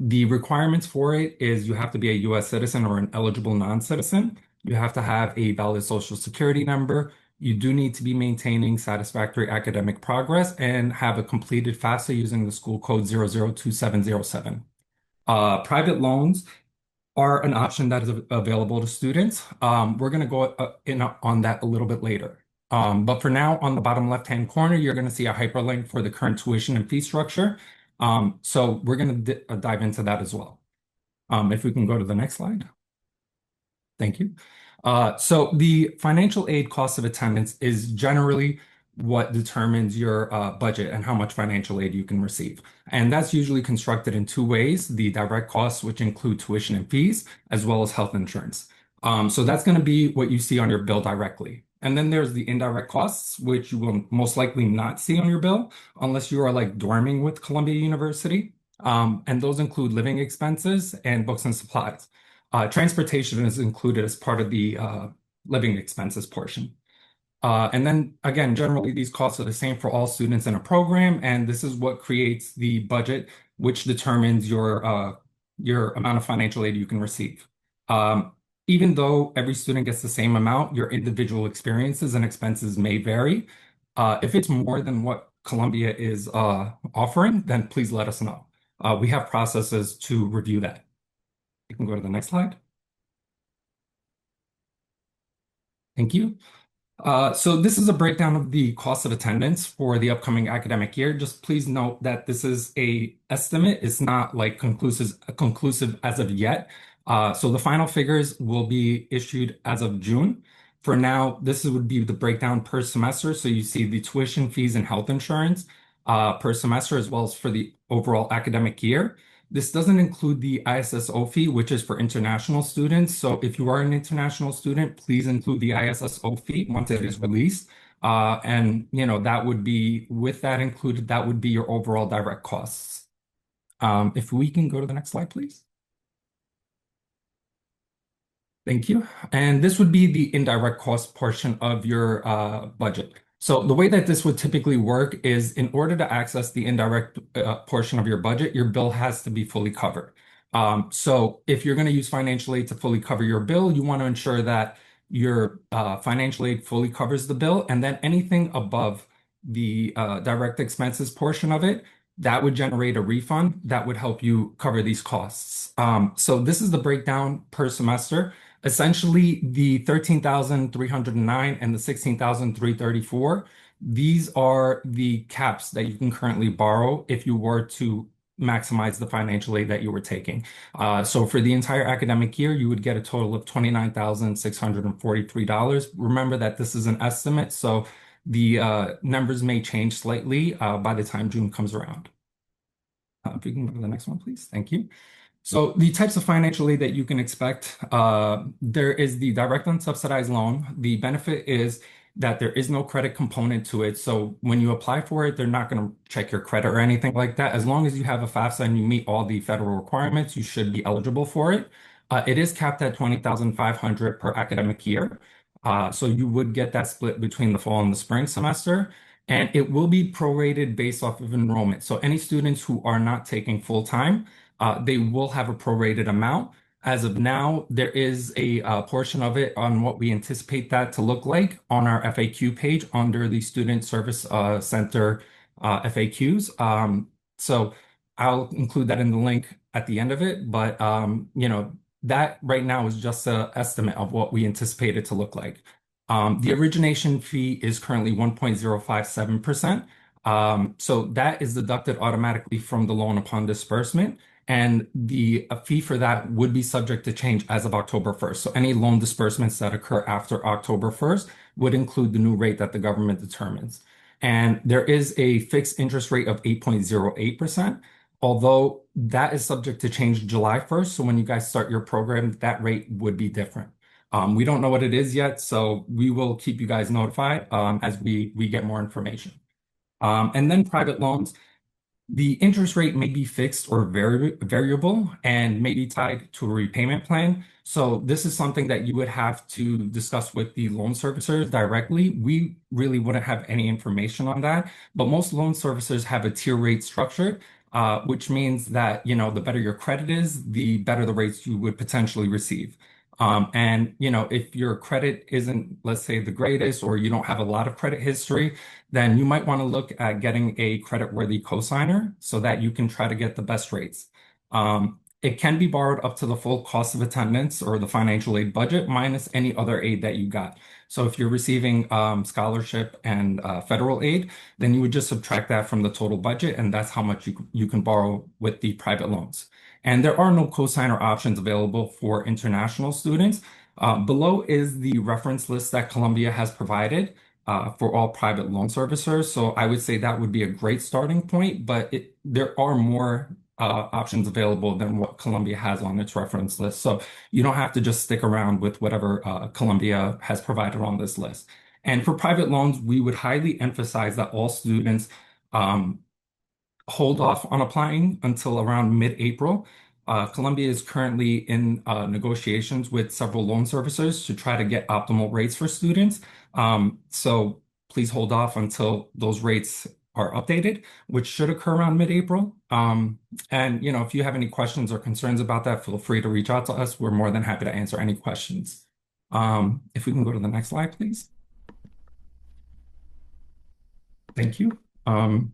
The requirements for it is you have to be a U.S. citizen or an eligible non-citizen. You have to have a valid social security number. You do need to be maintaining satisfactory academic progress and have a completed FAFSA using the school code 002707. Private loans are an option that is available to students. We're going to go in on that a little bit later. But for now, on the bottom left-hand corner, you're going to see a hyperlink for the current tuition and fee structure. So we're going to dive into that as well. If we can go to the next slide. Thank you. So the financial aid cost of attendance is generally what determines your budget and how much financial aid you can receive. And that's usually constructed in two ways: the direct costs, which include tuition and fees, as well as health insurance. So that's going to be what you see on your bill directly. And then there's the indirect costs, which you will most likely not see on your bill unless you are like dorming with Columbia University. And those include living expenses and books and supplies. Transportation is included as part of the living expenses portion. And then again, generally these costs are the same for all students in a program, and this is what creates the budget, which determines your amount of financial aid you can receive. Even though every student gets the same amount, your individual experiences and expenses may vary. If it's more than what Columbia is offering, then please let us know. We have processes to review that. You can go to the next slide. Thank you. So this is a breakdown of the cost of attendance for the upcoming academic year. Just please note that this is a estimate. It's not like conclusive as of yet. So the final figures will be issued as of June. For now, this would be the breakdown per semester. So you see the tuition fees and health insurance per semester, as well as for the overall academic year. This doesn't include the ISSO fee, which is for international students. So if you are an international student, please include the ISSO fee once it is released. And that would be, with that included, that would be your overall direct costs. If we can go to the next slide, please. Thank you. And this would be the indirect cost portion of your budget. So the way that this would typically work is, in order to access the indirect portion of your budget, your bill has to be fully covered. So if you're going to use financial aid to fully cover your bill, you want to ensure that your financial aid fully covers the bill, and then anything above the direct expenses portion of it, that would generate a refund that would help you cover these costs. So this is the breakdown per semester. Essentially, the 13,309 and the 16,334, these are the caps that you can currently borrow if you were to maximize the financial aid that you were taking. So for the entire academic year, you would get a total of $29,643. Remember that this is an estimate, so the numbers may change slightly by the time June comes around. If you can go to the next one, please. Thank you. So the types of financial aid that you can expect, there is the direct unsubsidized loan. The benefit is that there is no credit component to it. So when you apply for it, they're not going to check your credit or anything like that. As long as you have a FAFSA and you meet all the federal requirements, you should be eligible for it. It is capped at $20,500 per academic year. So you would get that split between the fall and the spring semester. And it will be prorated based off of enrollment. So any students who are not taking full time, they will have a prorated amount. As of now, there is a portion of it on what we anticipate that to look like on our FAQ page under the Student Service Center FAQs. So I'll include that in the link at the end of it. But that right now is just an estimate of what we anticipate it to look like. The origination fee is currently 1.057%. So that is deducted automatically from the loan upon disbursement. And the fee for that would be subject to change as of October 1st. So any loan disbursements that occur after October 1st would include the new rate that the government determines. And there is a fixed interest rate of 8.08%, although that is subject to change July 1st. So when you guys start your program, that rate would be different. We don't know what it is yet, so we will keep you guys notified as we get more information. And then private loans. The interest rate may be fixed or variable and may be tied to a repayment plan. So this is something that you would have to discuss with the loan servicers directly. We really wouldn't have any information on that, but most loan servicers have a tier rate structure, which means that, the better your credit is, the better the rates you would potentially receive. And if your credit isn't, let's say, the greatest, or you don't have a lot of credit history, then you might want to look at getting a credit-worthy cosigner so that you can try to get the best rates. It can be borrowed up to the full cost of attendance or the financial aid budget minus any other aid that you got. So if you're receiving scholarship and federal aid, then you would just subtract that from the total budget, and that's how much you can borrow with the private loans. And there are no cosigner options available for international students. Below is the reference list that Columbia has provided. for all private loan servicers. So I would say that would be a great starting point, but there are more options available than what Columbia has on its reference list. So you don't have to just stick around with whatever Columbia has provided on this list. And for private loans, we would highly emphasize that all students um, hold off on applying until around mid-April. Columbia is currently in negotiations with several loan servicers to try to get optimal rates for students. So please hold off until those rates are updated, which should occur around mid-April. And if you have any questions or concerns about that, feel free to reach out to us. We're more than happy to answer any questions. If we can go to the next slide, please. Thank you.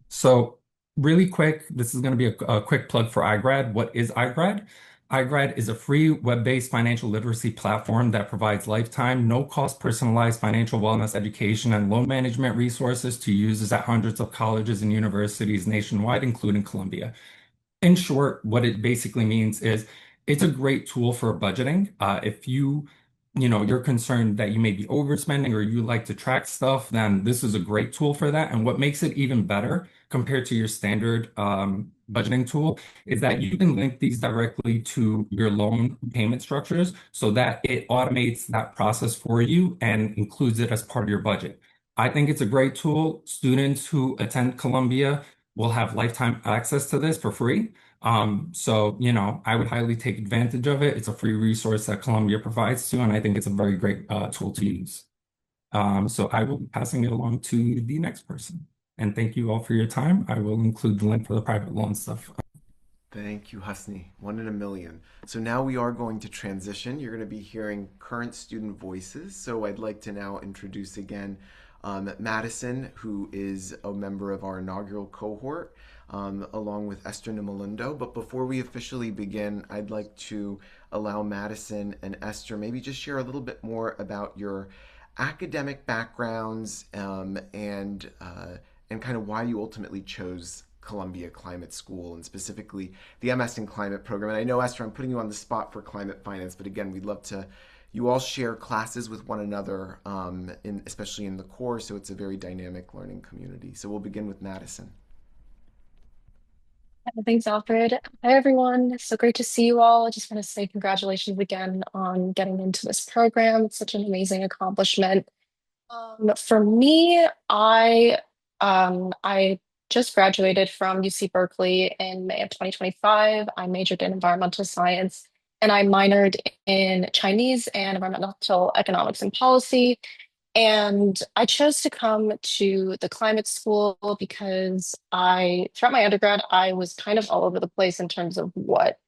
So really quick, this is going to be a quick plug for iGrad. What is iGrad? iGrad is a free web-based financial literacy platform that provides lifetime, no-cost personalized financial wellness education and loan management resources to users at hundreds of colleges and universities nationwide, including Columbia. In short, what it basically means is it's a great tool for budgeting. If you're concerned that you may be overspending or you like to track stuff, then this is a great tool for that. And what makes it even better compared to your standard budgeting tool is that you can link these directly to your loan payment structures so that it automates that process for you and includes it as part of your budget. I think it's a great tool. Students who attend Columbia will have lifetime access to this for free. So, I would highly take advantage of it. It's a free resource that Columbia provides to, and I think it's a very great tool to use. So I will be passing it along to the next person. And thank you all for your time. I will include the link for the private loan stuff. Thank you, Husni. 1 in a million. So now we are going to transition. You're going to be hearing current student voices. So I'd like to now introduce again Madison, who is a member of our inaugural cohort, along with Esther Nimalindo. But before we officially begin, I'd like to allow Madison and Esther maybe just share a little bit more about your academic backgrounds and kind of why you ultimately chose Columbia Climate School and specifically the MS in Climate program. And I know, Esther, I'm putting you on the spot for climate finance, but again, we'd love to. You all share classes with one another, especially in the core, so it's a very dynamic learning community. So we'll begin with Madison. Thanks, Alfred. Hi, everyone. So great to see you all. I just want to say congratulations again on getting into this program. It's such an amazing accomplishment. For me, I just graduated from UC Berkeley in May of 2025. I majored in environmental science and I minored in Chinese and environmental economics and policy. And I chose to come to the climate school because throughout my undergrad, I was kind of all over the place in terms of what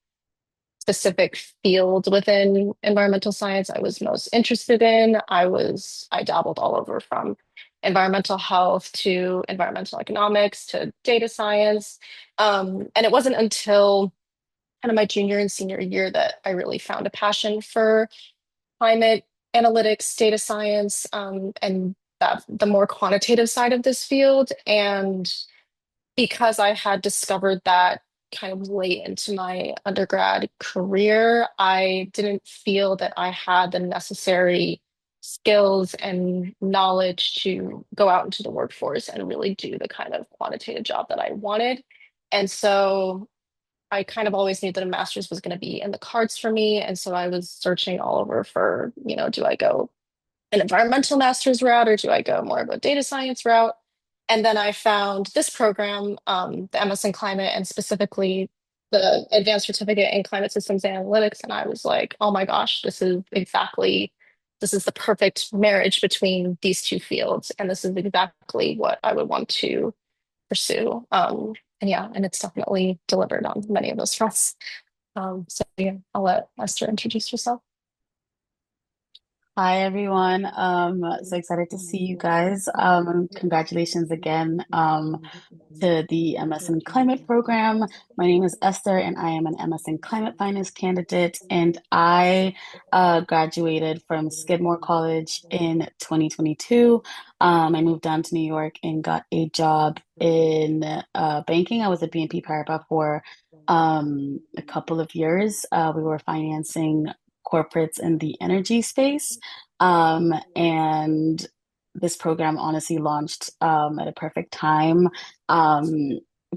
specific field within environmental science I was most interested in. I dabbled all over from environmental health to environmental economics to data science. And it wasn't until kind of my junior and senior year that I really found a passion for climate analytics, data science, and the more quantitative side of this field. And because I had discovered that kind of late into my undergrad career, I didn't feel that I had the necessary skills and knowledge to go out into the workforce and really do the kind of quantitative job that I wanted. And so I kind of always knew that a master's was going to be in the cards for me. And so I was searching all over for, do I go an environmental master's route or do I go more of a data science route? And then I found this program, the MS in Climate, and specifically the Advanced Certificate in Climate Systems Analytics. And I was like, oh my gosh, this is the perfect marriage between these two fields. And this is exactly what I would want to pursue. And it's definitely delivered on many of those fronts. So yeah, I'll let Esther introduce herself. Hi everyone. So excited to see you guys. Congratulations again to the MS in Climate program. My name is Esther and I am an MS in Climate Finance candidate and I graduated from Skidmore College in 2022. I moved down to New York and got a job in banking. I was at BNP Paribas for a couple of years. We were financing corporates in the energy space. And this program honestly launched at a perfect time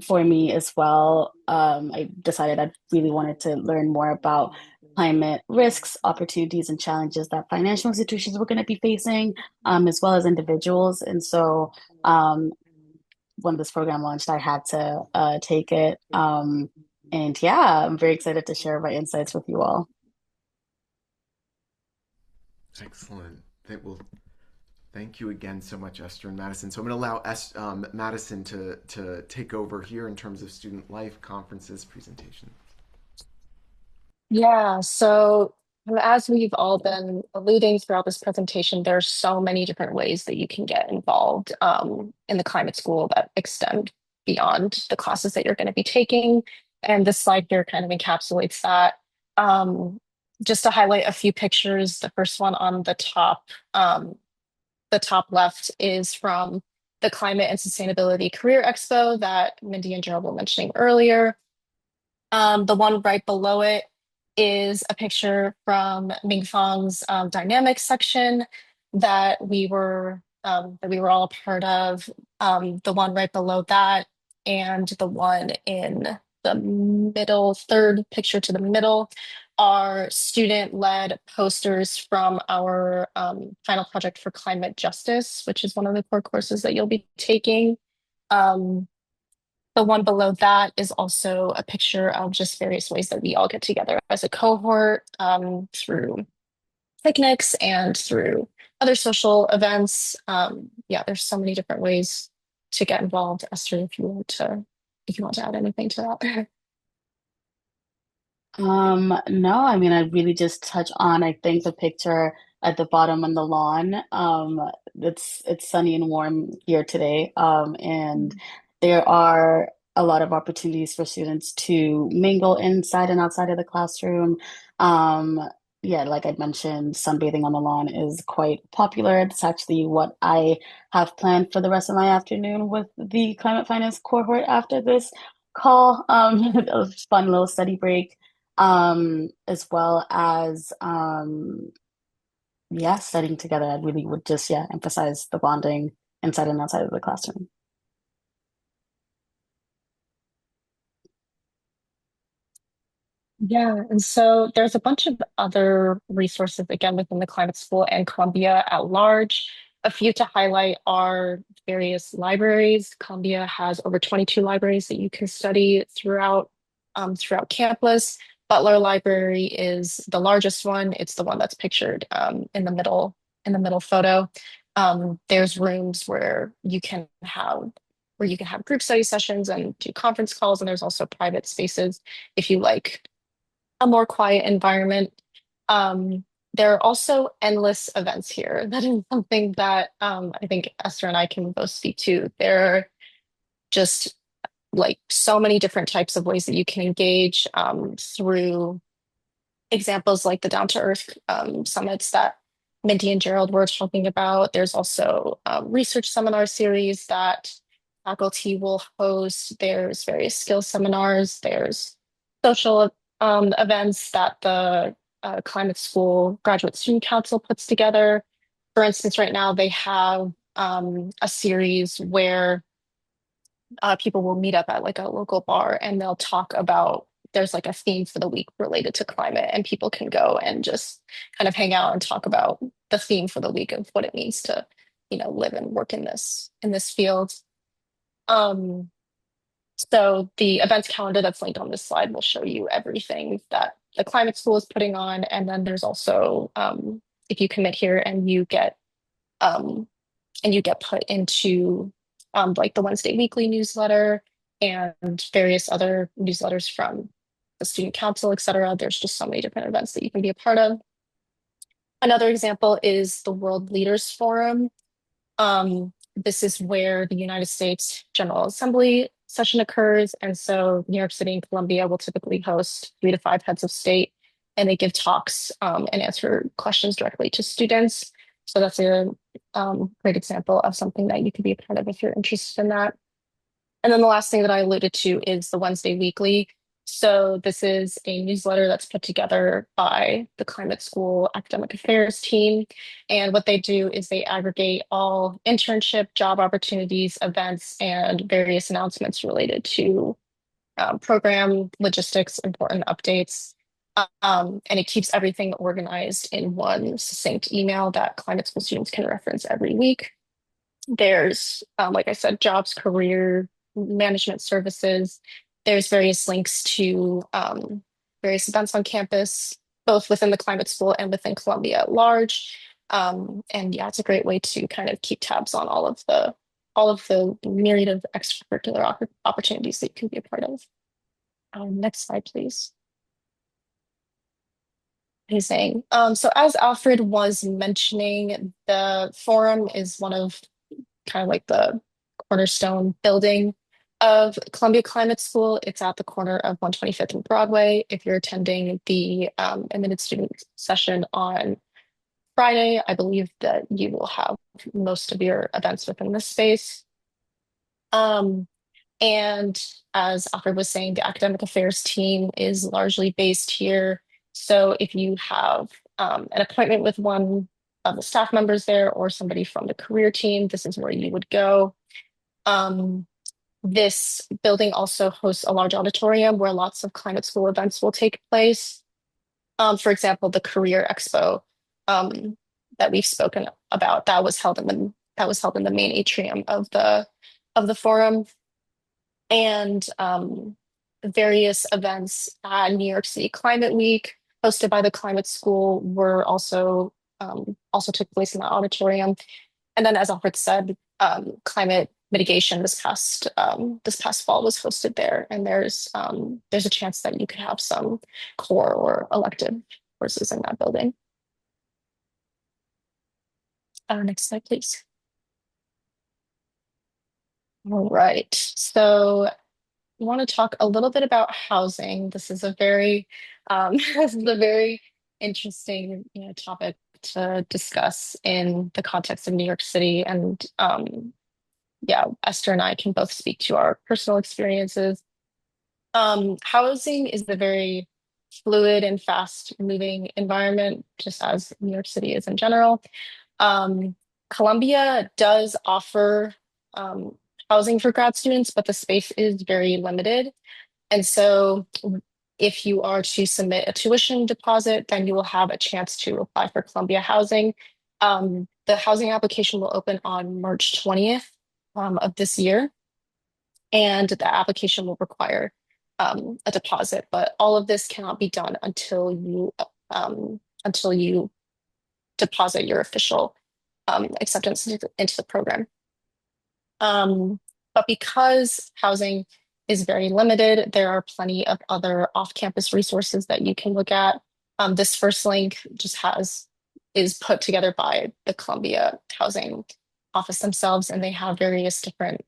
for me as well. I decided I really wanted to learn more about climate risks, opportunities, and challenges that financial institutions were going to be facing, as well as individuals. And so when this program launched, I had to take it. And yeah, I'm very excited to share my insights with you all. Excellent. Thank you again so much, Esther and Madison. So I'm going to allow Madison to take over here in terms of student life, conferences, presentation. Yeah, so as we've all been alluding throughout this presentation, there are so many different ways that you can get involved in the climate school that extend beyond the classes that you're going to be taking. And this slide here kind of encapsulates that. Just to highlight a few pictures, the first one on the top left is from the Climate and Sustainability Career Expo that Mindy and Gerald were mentioning earlier. The one right below it is a picture from Mingfang's dynamics section that we were all a part of. The one right below that, and the one in the middle, third picture to the middle, are student-led posters from our final project for climate justice, which is one of the core courses that you'll be taking. Um, the one below that is also a picture of just various ways that we all get together as a cohort through picnics and through other social events. Yeah, there's so many different ways to get involved. Esther, if you want to add anything to that. No, I mean, I really just touch on, I think the picture at the bottom on the lawn. It's sunny and warm here today. And there are a lot of opportunities for students to mingle inside and outside of the classroom. Um, yeah, like I mentioned, sunbathing on the lawn is quite popular. It's actually what I have planned for the rest of my afternoon with the climate finance cohort after this call. A fun little study break as well as yeah, studying together. I really would just emphasize the bonding inside and outside of the classroom. Yeah, and so there's a bunch of other resources again within the climate school and Columbia at large. A few to highlight are various libraries. Columbia has over 22 libraries that you can study throughout campus. Butler Library is the largest one. It's the one that's pictured in the middle photo. There's rooms where you can have group study sessions and do conference calls, and there's also private spaces if you like a more quiet environment. There are also endless events here. That is something that I think Esther and I can both speak to. There are just like so many different types of ways that you can engage through examples like the Down to Earth summits that Mindy and Gerald were talking about. There's also a research seminar series that faculty will host. There's various skills seminars. There's social events that the Climate School Graduate Student Council puts together. For instance, right now they have a series where people will meet up at like a local bar and they'll talk about there's like a theme for the week related to climate, and people can go and just kind of hang out and talk about the theme for the week of what it means to, live and work in this field. Um, so the events calendar that's linked on this slide will show you everything that the climate school is putting on. And then there's also, if you commit here um, and you get put into like the Wednesday weekly newsletter and various other newsletters from the student council, et cetera. There's just so many different events that you can be a part of. Another example is the World Leaders Forum. This is where the United States General Assembly session occurs. And so New York City and Columbia will typically host 3 to 5 heads of state, and they give talks and answer questions directly to students. So that's a great example of something that you could be a part of if you're interested in that. And then the last thing that I alluded to is the Wednesday weekly. So this is a newsletter that's put together by the Climate School Academic Affairs team. And what they do is they aggregate all internship, job opportunities, events, and various announcements related to program logistics, important updates. And it keeps everything organized in one succinct email that climate school students can reference every week. There's, like I said, jobs, career, management services. There's various links to various events on campus, both within the climate school and within Columbia at large. And yeah, it's a great way to kind of keep tabs on all of the myriad of extracurricular opportunities that you can be a part of. Next slide, please. Amazing. So as Alfred was mentioning, the forum is one of kind of like the cornerstone building of Columbia Climate School. It's at the corner of 125th and Broadway. If you're attending the admitted student session on Friday, I believe that you will have most of your events within this space. And as Alfred was saying, the academic affairs team is largely based here. So if you have an appointment with one of the staff members there or somebody from the career team, this is where you would go. This building also hosts a large auditorium where lots of climate school events will take place. For example, the Career Expo that we've spoken about, that was held in the main atrium of the forum. And various events at New York City Climate Week, hosted by the Climate School, were also took place in the auditorium. And then, as Alfred said, climate mitigation this past fall was hosted there, and there's a chance that you could have some core or elective courses in that building. Next slide, please. All right, so I want to talk a little bit about housing. This is a very interesting, topic to discuss in the context of New York City. And yeah, Esther and I can both speak to our personal experiences. Housing is a very fluid and fast-moving environment, just as New York City is in general. Columbia does offer housing for grad students, but the space is very limited. And so if you are to submit a tuition deposit, then you will have a chance to apply for Columbia housing. The housing application will open on March 20th of this year, and the application will require a deposit, but all of this cannot be done until you deposit your official acceptance into the program. But because housing is very limited, there are plenty of other off-campus resources that you can look at. This first link is put together by the Columbia Housing Office themselves, and they have various different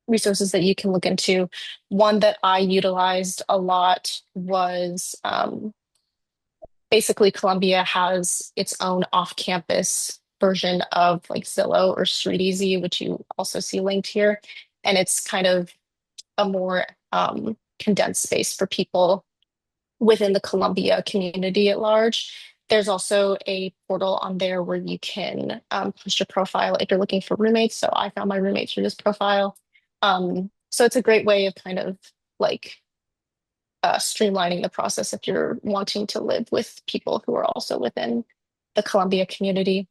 resources that you can look into. One that I utilized a lot was basically Columbia has its own off-campus version of like Zillow or StreetEasy, which you also see linked here. And it's kind of a more condensed space for people within the Columbia community at large. There's also a portal on there where you can post your profile if you're looking for roommates. So I found my roommate through this profile. So it's a great way of kind of like streamlining the process if you're wanting to live with people who are also within the Columbia community.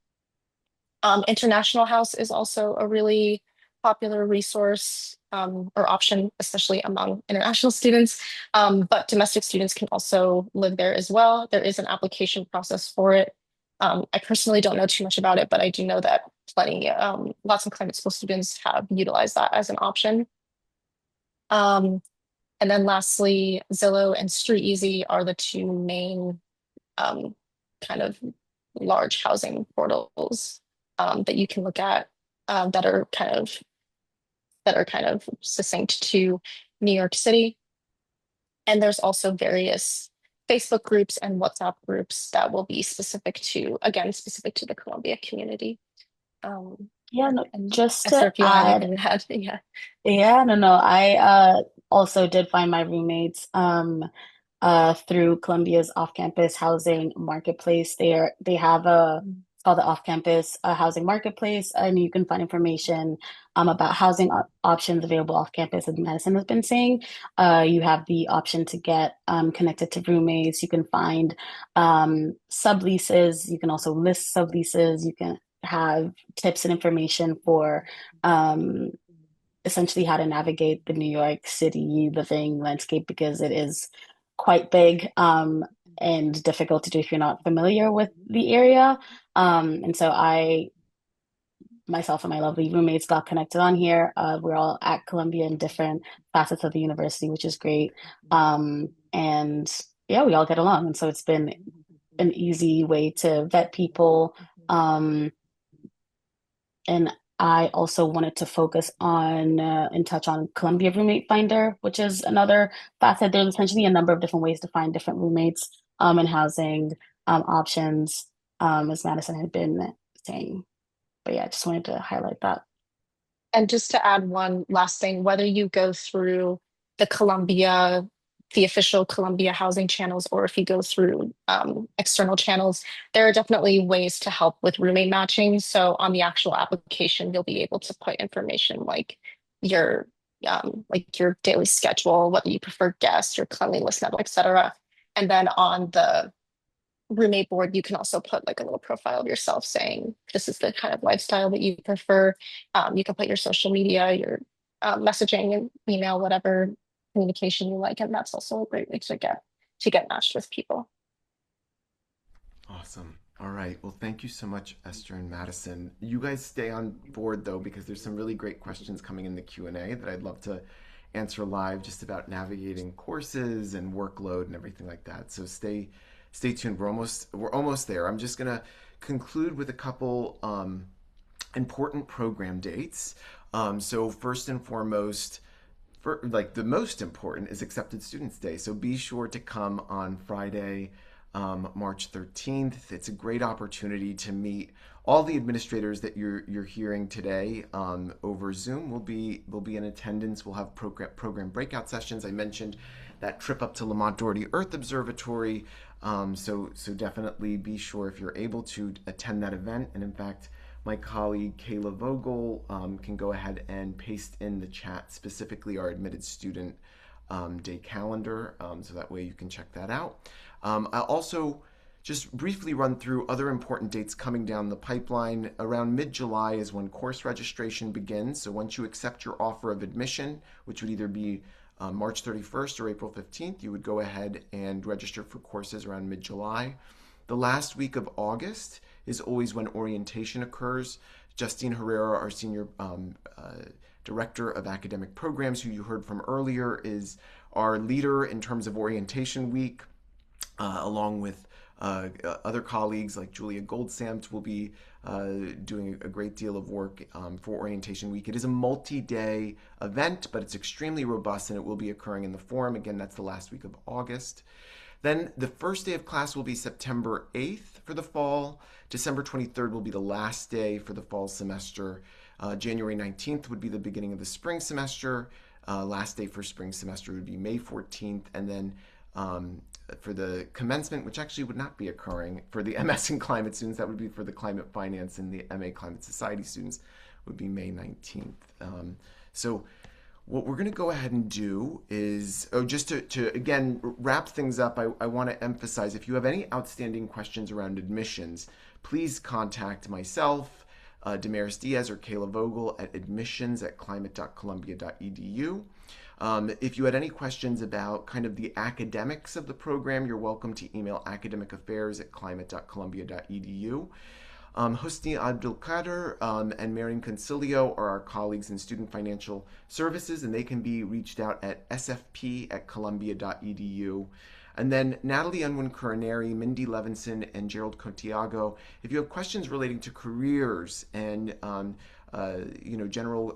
International House is also a really popular resource or option, especially among international students. But domestic students can also live there as well. There is an application process for it. I personally don't know too much about it, but I do know that lots of climate school students have utilized that as an option. And then lastly, Zillow and StreetEasy are the two main kind of large housing portals that you can look at that are kind of succinct to New York City. And there's also various Facebook groups and WhatsApp groups that will be specific to the Columbia community. Yeah, no, And just Esther, to if you want add, anything to add, yeah. yeah, no, I also did find my roommates through Columbia's off-campus housing marketplace. They have it's called the off-campus housing marketplace, and you can find information about housing options available off-campus, as Madison has been saying. You have the option to get connected to roommates. You can find subleases. You can also list subleases. You can have tips and information for essentially how to navigate the New York City living landscape, because it is quite big and difficult to do if you're not familiar with the area. And so myself and my lovely roommates got connected on here. We're all at Columbia in different facets of the university, which is great. And yeah, we all get along. And so it's been an easy way to vet people. And I also wanted to focus on and touch on Columbia Roommate Finder, which is another facet. There's essentially a number of different ways to find different roommates and housing options, as Madison had been saying. But yeah, I just wanted to highlight that. And just to add one last thing, whether you go through the Columbia, the official Columbia housing channels, or if you go through external channels, there are definitely ways to help with roommate matching. So on the actual application, you'll be able to put information like your daily schedule, whether you prefer guests, your cleanliness level, etc. And then on the roommate board, you can also put like a little profile of yourself saying this is the kind of lifestyle that you prefer. You can put your social media, your messaging and email, whatever communication you like, and that's also a great way to get matched with people. Awesome. All right. Well, thank you so much, Esther and Madison. You guys stay on board though, because there's some really great questions coming in the Q&A that I'd love to answer live, just about navigating courses and workload and everything like that. So stay tuned. We're almost there. I'm just gonna conclude with a couple important program dates. So first and foremost, the most important is Accepted Students Day. So be sure to come on Friday, March 13th. It's a great opportunity to meet all the administrators that you're hearing today over Zoom. Will be in attendance. We'll have program breakout sessions. I mentioned that trip up to Lamont Doherty Earth Observatory. So definitely be sure, if you're able to, attend that event. And in fact, my colleague Kayla Vogel can go ahead and paste in the chat specifically our admitted student day calendar, so that way you can check that out. I'll also just briefly run through other important dates coming down the pipeline. Around mid-July is when course registration begins. So once you accept your offer of admission, which would either be March 31st or April 15th, you would go ahead and register for courses around mid-July. The last week of August is always when orientation occurs. Justine Herrera, our senior director of academic programs, who you heard from earlier, is our leader in terms of orientation week, along with other colleagues like Julia Goldsamt will be doing a great deal of work for Orientation Week. It is a multi-day event, but it's extremely robust, and it will be occurring in the Forum. Again, that's the last week of August. Then the first day of class will be September 8th for the fall. December 23rd will be the last day for the fall semester. January 19th would be the beginning of the spring semester. Last day for spring semester would be May 14th. And then for the commencement, which actually would not be occurring for the MS in Climate students, that would be for the Climate Finance and the MA Climate Society students, would be May 19th. So what we're going to go ahead and do is, just to again wrap things up, I want to emphasize, if you have any outstanding questions around admissions, please contact myself, Damaris Diaz, or Kayla Vogel at admissions@climate.columbia.edu. If you had any questions about kind of the academics of the program, you're welcome to email academicaffairs@climate.columbia.edu. Husni Abdulkader and Marian Concilio are our colleagues in Student Financial Services, and they can be reached out at sfp@columbia.edu. And then Natalie Unwin-Curineri, Mindy Levinson, and Gerald Contiago, if you have questions relating to careers and general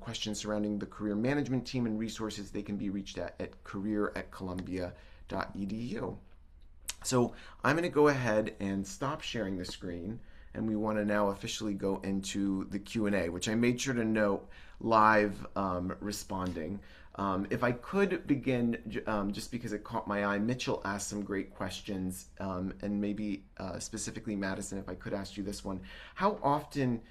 questions surrounding the career management team and resources, they can be reached at career@columbia.edu. So I'm going to go ahead and stop sharing the screen, and we want to now officially go into the Q&A, which I made sure to note live responding. If I could begin, just because it caught my eye, Mitchell asked some great questions, and maybe specifically Madison, if I could ask you this one. How often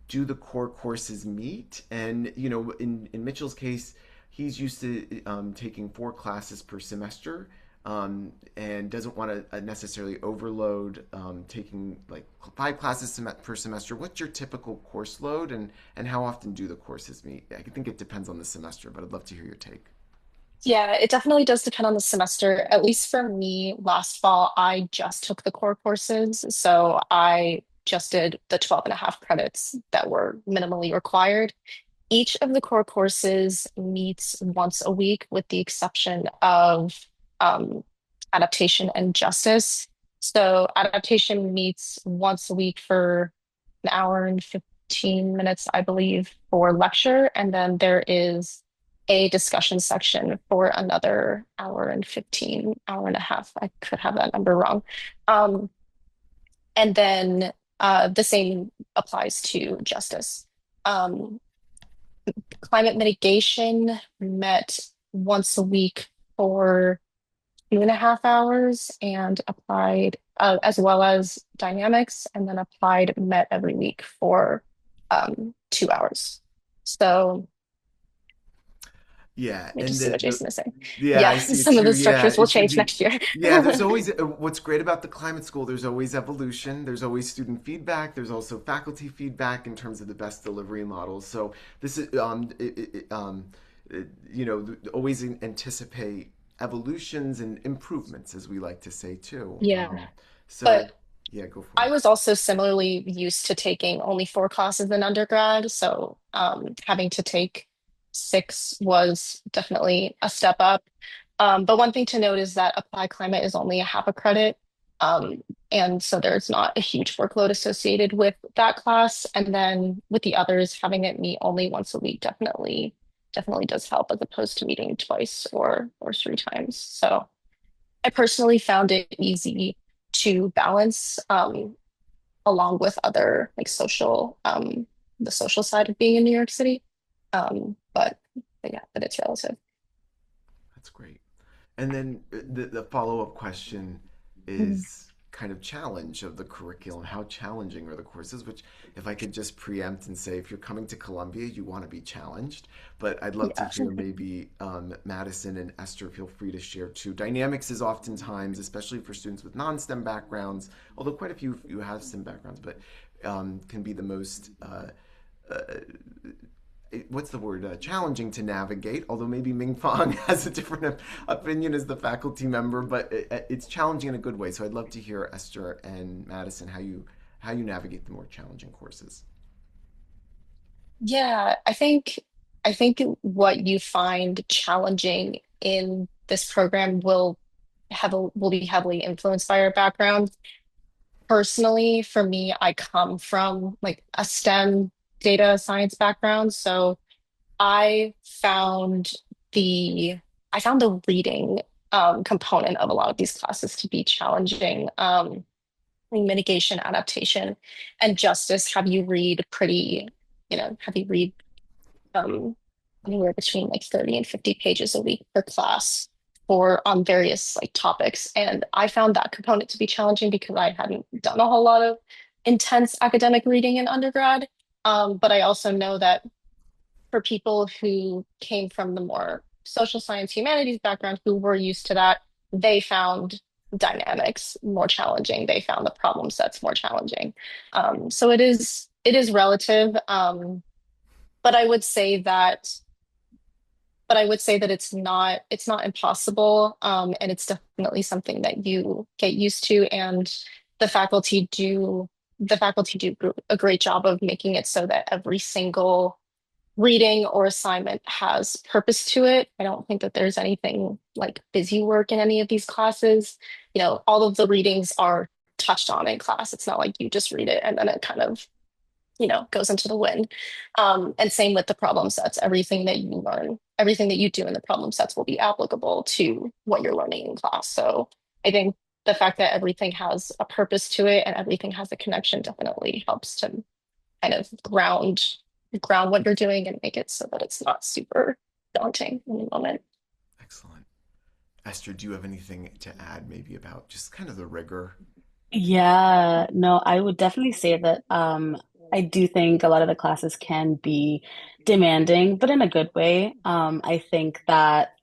do the core courses meet? And, in Mitchell's case, he's used to taking 4 classes per semester, and doesn't want to necessarily overload taking like 5 classes per semester. What's your typical course load, and how often do the courses meet? I think it depends on the semester, but I'd love to hear your take. Yeah, it definitely does depend on the semester. At least for me, last fall, I just took the core courses. So I just did the 12 and a half credits that were minimally required. Each of the core courses meets once a week, with the exception of um, adaptation and justice. So adaptation meets once a week for an hour and 15 minutes, I believe, for lecture. And then there is a discussion section for another hour and 15, hour and a half. I could have that number wrong. Um, and then the same applies to justice. Um, Climate mitigation met once a week for 2.5 hours, and applied, as well as dynamics, and then applied met every week for 2 hours. So Yeah, let me and just see what Jason is saying. yeah, I Yeah, see it some of too. the Yeah, structures will it should change be. next year. Yeah, there's always what's great about the climate school. There's always evolution. There's always student feedback. There's also faculty feedback in terms of the best delivery models. So this is always anticipate evolutions and improvements, as we like to say too. Yeah. So But yeah, go for I it. was also similarly used to taking only 4 classes in undergrad, so having to take 6 was definitely a step up. But one thing to note is that applied climate is only a half a credit, um, and so there's not a huge workload associated with that class. And then with the others, having it meet only once a week definitely does help, as opposed to meeting twice or 3 times. So I personally found it easy to balance, along with other like the social side of being in New York City. But it's relative. That's great. And then the follow-up question Mhm. is kind of challenge of the curriculum. How challenging are the courses? Which, if I could just preempt and say, if you're coming to Columbia, you want to be challenged. But I'd love to Yeah. hear maybe Madison and Esther, feel free to share too. Dynamics is oftentimes, especially for students with non-STEM backgrounds, although quite a few of you have STEM backgrounds, but can be the most uh, what's the word, challenging to navigate, although maybe Mingfang has a different opinion as the faculty member, but it's challenging in a good way. So I'd love to hear, Esther and Madison, how you navigate the more challenging courses. Yeah, I think what you find challenging in this program will be heavily influenced by your background. Personally, for me, I come from like a STEM data science background, so I found the I found the reading component of a lot of these classes to be challenging. Mitigation, adaptation, and justice have you read um, anywhere between like 30 and 50 pages a week per class for on various like topics. And I found that component to be challenging because I hadn't done a whole lot of intense academic reading in undergrad. But I also know that for people who came from the more social science humanities background, who were used to that, they found dynamics more challenging. They found the problem sets more challenging. So it is relative. But I would say that it's not impossible, and it's definitely something that you get used to, and the faculty do a great job of making it so that every single reading or assignment has purpose to it. I don't think that there's anything like busy work in any of these classes. All of the readings are touched on in class. It's not like you just read it and then it kind of goes into the wind. And same with the problem sets. Everything that you do in the problem sets will be applicable to what you're learning in class. So I think the fact that everything has a purpose to it and everything has a connection definitely helps to kind of ground what you're doing and make it so that it's not super daunting in the moment. Excellent. Esther, do you have anything to add maybe about just kind of the rigor? Yeah, no, I would definitely say that I do think a lot of the classes can be demanding, but in a good way. I think that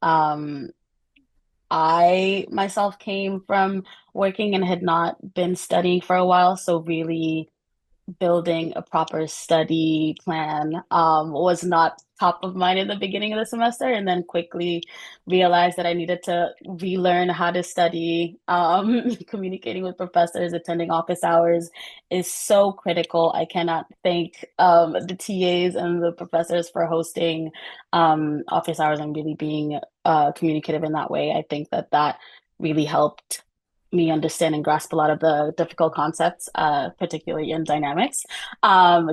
I myself came from working and had not been studying for a while, so really building a proper study plan was not top of mind in the beginning of the semester, and then quickly realized that I needed to relearn how to study. Communicating with professors, attending office hours is so critical. I cannot thank the TAs and the professors for hosting office hours and really being communicative in that way. I think that that really helped me understand and grasp a lot of the difficult concepts, particularly in dynamics.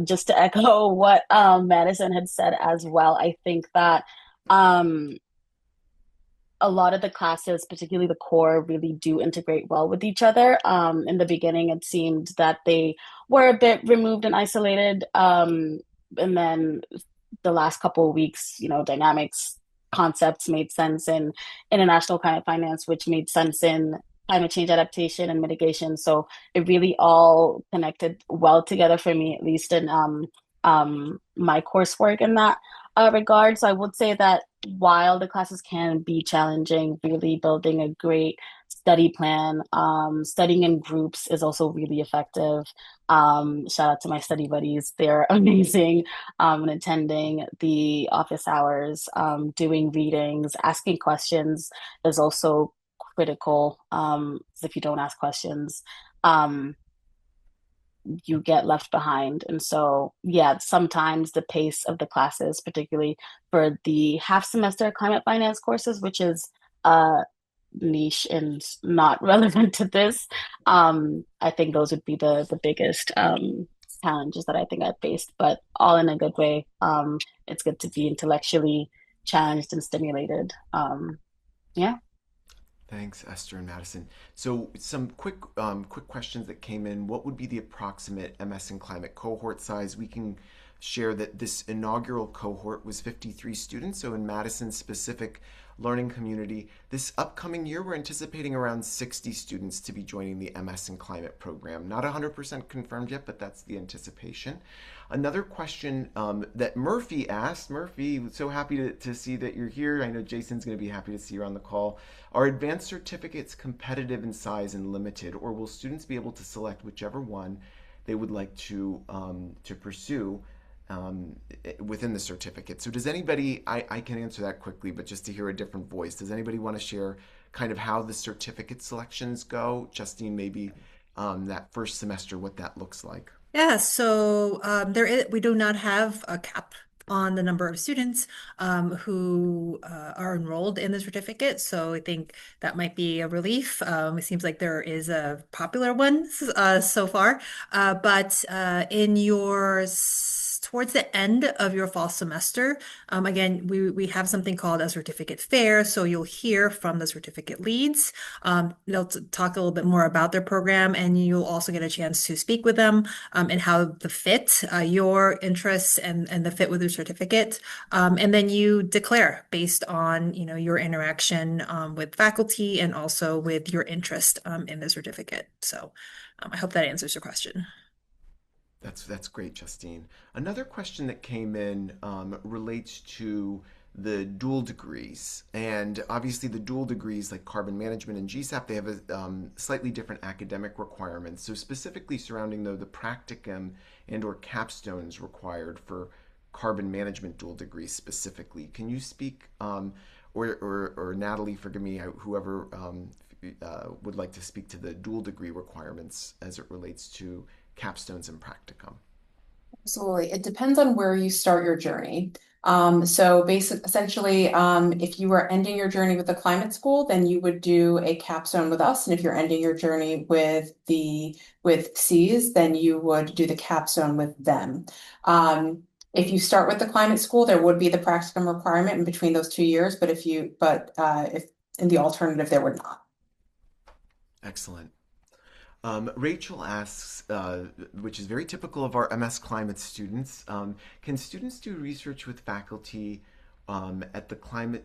Just to echo what Madison had said as well, I think that um, a lot of the classes, particularly the core, really do integrate well with each other. In the beginning, it seemed that they were a bit removed and isolated. And then the last couple of weeks, dynamics concepts made sense in international climate finance, which made sense in climate change adaptation and mitigation. So it really all connected well together for me, at least in my coursework in that regard. So I would say that while the classes can be challenging, really building a great study plan, studying in groups is also really effective. Shout out to my study buddies. They're amazing. And attending the office hours, doing readings, asking questions is also critical. 'Cause if you don't ask questions, um, you get left behind. And so, yeah, sometimes the pace of the classes, particularly for the half semester climate finance courses, which is niche and not relevant to this, I think those would be the biggest challenges that I think I've faced, but all in a good way. It's good to be intellectually challenged and stimulated. Yeah. Thanks, Esther and Madison. So, some quick questions that came in. What would be the approximate MS in climate cohort size? We can share that this inaugural cohort was 53 students. So, in Madison's specific learning community, this upcoming year, we're anticipating around 60 students to be joining the MS in climate program. Not 100% confirmed yet, but that's the anticipation. Another question that Murphy asked. Murphy, so happy to see that you're here. I know Jason's going to be happy to see you on the call. Are advanced certificates competitive in size and limited, or will students be able to select whichever one they would like to pursue within the certificate? So does anybody, I can answer that quickly, but just to hear a different voice, does anybody want to share kind of how the certificate selections go? Justine, maybe that first semester, what that looks like. Yeah, so we do not have a cap on the number of students who are enrolled in the certificate. So I think that might be a relief. It seems like there is a popular one so far. But in towards the end of your fall semester, again, we have something called a certificate fair. So you'll hear from the certificate leads. They'll talk a little bit more about their program, and you'll also get a chance to speak with them and how the fit, your interests and the fit with your certificate. And then you declare based on, your interaction with faculty and also with your interest in the certificate. So I hope that answers your question. That's great, Justine. Another question that came in relates to the dual degrees, and obviously the dual degrees like carbon management and GSAP, they have a slightly different academic requirements. So specifically surrounding the practicum and/or capstones required for carbon management dual degrees specifically. Can you speak, or Natalie, forgive me, whoever would like to speak to the dual degree requirements as it relates to capstones and practicum? Absolutely. It depends on where you start your journey. Essentially, if you are ending your journey with the climate school, then you would do a capstone with us. And if you're ending your journey with C's, then you would do the capstone with them. If you start with the climate school, there would be the practicum requirement in between those 2 years, but if in the alternative, there would not. Excellent. Rachel asks, which is very typical of our MS climate students, can students do research with faculty at the climate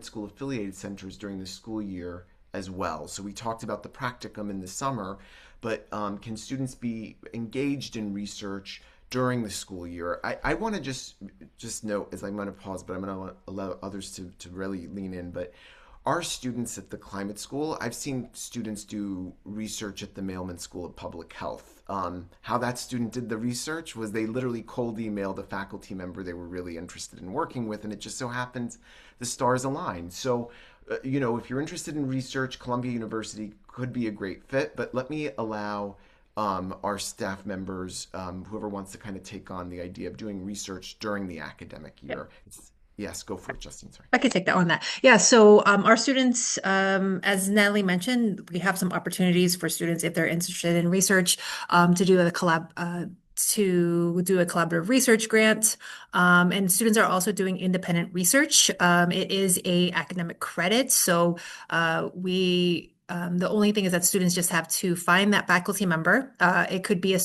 school affiliated centers during the school year as well. So we talked about the practicum in the summer, but can students be engaged in research during the school year? I want to just note, as I'm going to pause, but I'm going to allow others to really lean in. But our students at the climate school, I've seen students do research at the Mailman School of Public Health. How that student did the research was they literally cold emailed a faculty member they were really interested in working with, and it just so happens the stars aligned. So, if you're interested in research, Columbia University could be a great fit, but let me allow our staff members, whoever wants to kind of take on the idea of doing research during the academic year. Yes, go for it, Justine. Sorry. I could take that on that. Yeah, so our students, as Natalie mentioned, we have some opportunities for students if they're interested in research to do a collaborative research grant. And students are also doing independent research. It is a academic credit, so the only thing is that students just have to find that faculty member. It could be a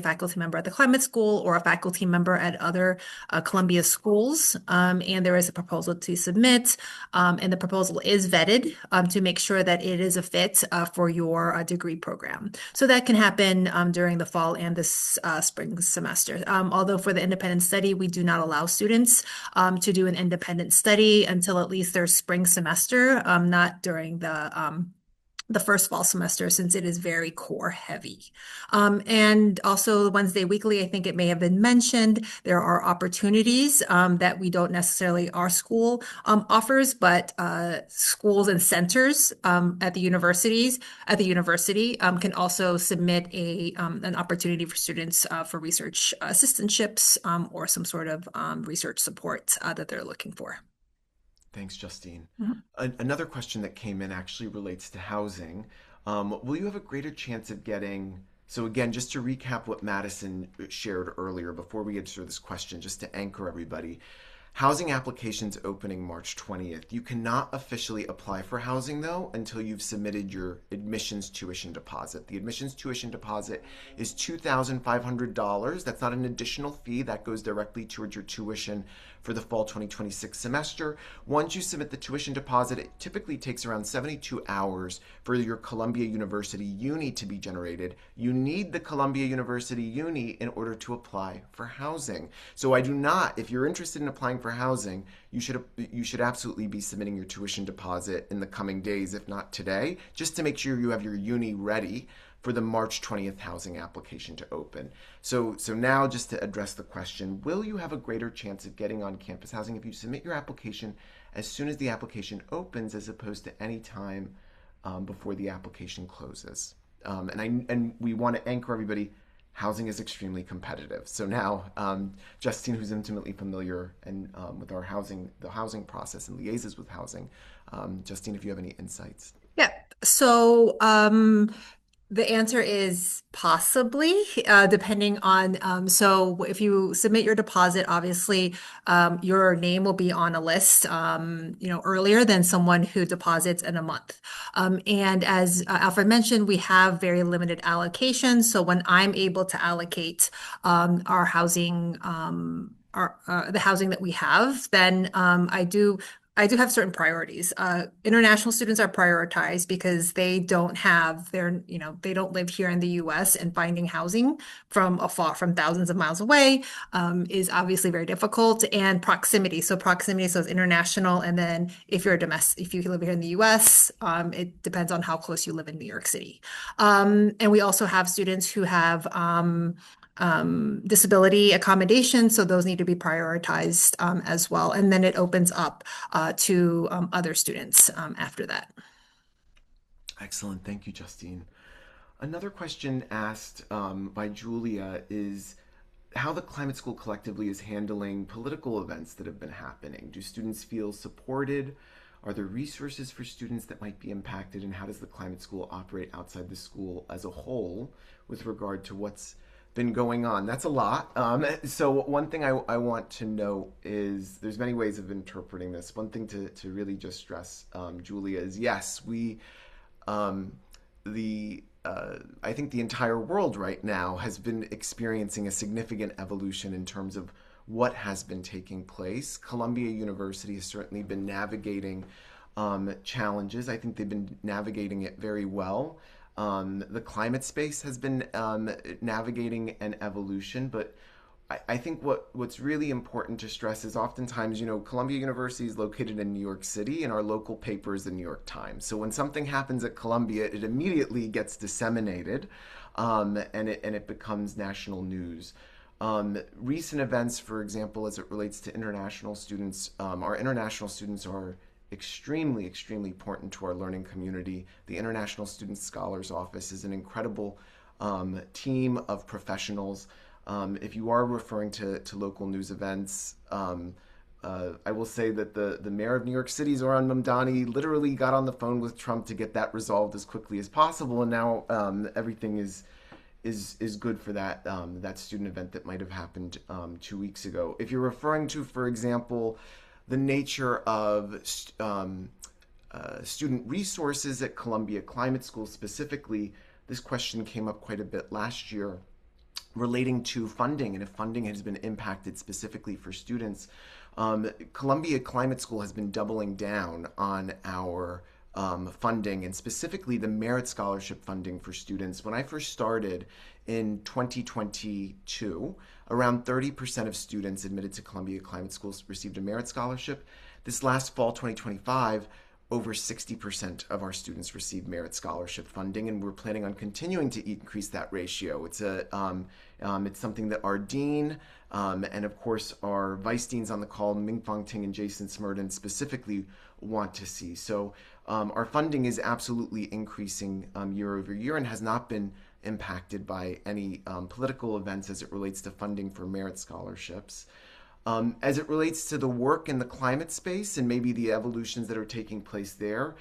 faculty member at the climate school or a faculty member at other Columbia schools. And there is a proposal to submit, and the proposal is vetted to make sure that it is a fit for your degree program. So that can happen during the fall and this spring semester. Although for the independent study, we do not allow students to do an independent study until at least their spring semester, not during the first fall semester, since it is very core heavy. And also the Wednesday Weekly, I think it may have been mentioned, there are opportunities that we don't necessarily, our school offers, but schools and centers at the university can also submit an opportunity for students for research assistantships or some sort of research support that they're looking for. Thanks, Justine. Another question that came in actually relates to housing. Will you have a greater chance of getting, so again, just to recap what Madison shared earlier before we answer this question, just to anchor everybody, housing applications opening March 20th. You cannot officially apply for housing, though, until you've submitted your admissions tuition deposit. The admissions tuition deposit is $2,500. That's not an additional fee. That goes directly towards your tuition for the fall 2026 semester. Once you submit the tuition deposit, it typically takes around 72 hours for your Columbia University uni to be generated. You need the Columbia University uni in order to apply for housing. So if you're interested in applying for housing, you should absolutely be submitting your tuition deposit in the coming days, if not today, just to make sure you have your uni ready for the March 20th housing application to open. So now, just to address the question, will you have a greater chance of getting on campus housing if you submit your application as soon as the application opens, as opposed to any time before the application closes? And we want to anchor everybody, housing is extremely competitive. So now, Justine, who's intimately familiar and with the housing process and liaises with housing, Justine, if you have any insights. Yeah. So the answer is possibly, depending on, so if you submit your deposit, obviously, your name will be on a list, earlier than someone who deposits in a month. And as Alfred mentioned, we have very limited allocations. So when I'm able to allocate our housing, the housing that we have, then I do have certain priorities. International students are prioritized because they don't live here in the US, and finding housing from thousands of miles away is obviously very difficult. And proximity. So it's international. And then if you live here in the US, it depends on how close you live in New York City. And we also have students who have disability accommodation, so those need to be prioritized as well. And then it opens up to other students after that. Excellent. Thank you, Justine. Another question asked by Julia is how the Climate School collectively is handling political events that have been happening. Do students feel supported? Are there resources for students that might be impacted? And how does the Climate School operate outside the school as a whole with regard to what's been going on? That's a lot. So one thing I want to note is there's many ways of interpreting this. One thing to really just stress, Julia, is yes, I think the entire world right now has been experiencing a significant evolution in terms of what has been taking place. Columbia University has certainly been navigating challenges. I think they've been navigating it very well. The climate space has been navigating an evolution, but I think what's really important to stress is oftentimes, Columbia University is located in New York City, and our local paper is the New York Times. So when something happens at Columbia, it immediately gets disseminated, and it becomes national news. Recent events, for example, as it relates to international students, our international students are extremely, extremely important to our learning community. The International Student Scholars Office is an incredible team of professionals. If you are referring to local news events, I will say that the mayor of New York City, Zohran Mamdani, literally got on the phone with Trump to get that resolved as quickly as possible, and now everything is good for that student event that might have happened 2 weeks ago. If you're referring to, for example, the nature of student resources at Columbia Climate School specifically, this question came up quite a bit last year relating to funding and if funding has been impacted specifically for students. Columbia Climate School has been doubling down on our funding and specifically the merit scholarship funding for students. When I first started in 2022, around 30% of students admitted to Columbia Climate Schools received a merit scholarship. This last fall, 2025, over 60% of our students received merit scholarship funding, and we're planning on continuing to increase that ratio. It's something that our dean and of course our vice deans on the call, Mingfang, Ting, and Jason Smerdon, specifically want to see. So our funding is absolutely increasing year over year and has not been impacted by any political events as it relates to funding for merit scholarships. As it relates to the work in the climate space and maybe the evolutions that are taking place there,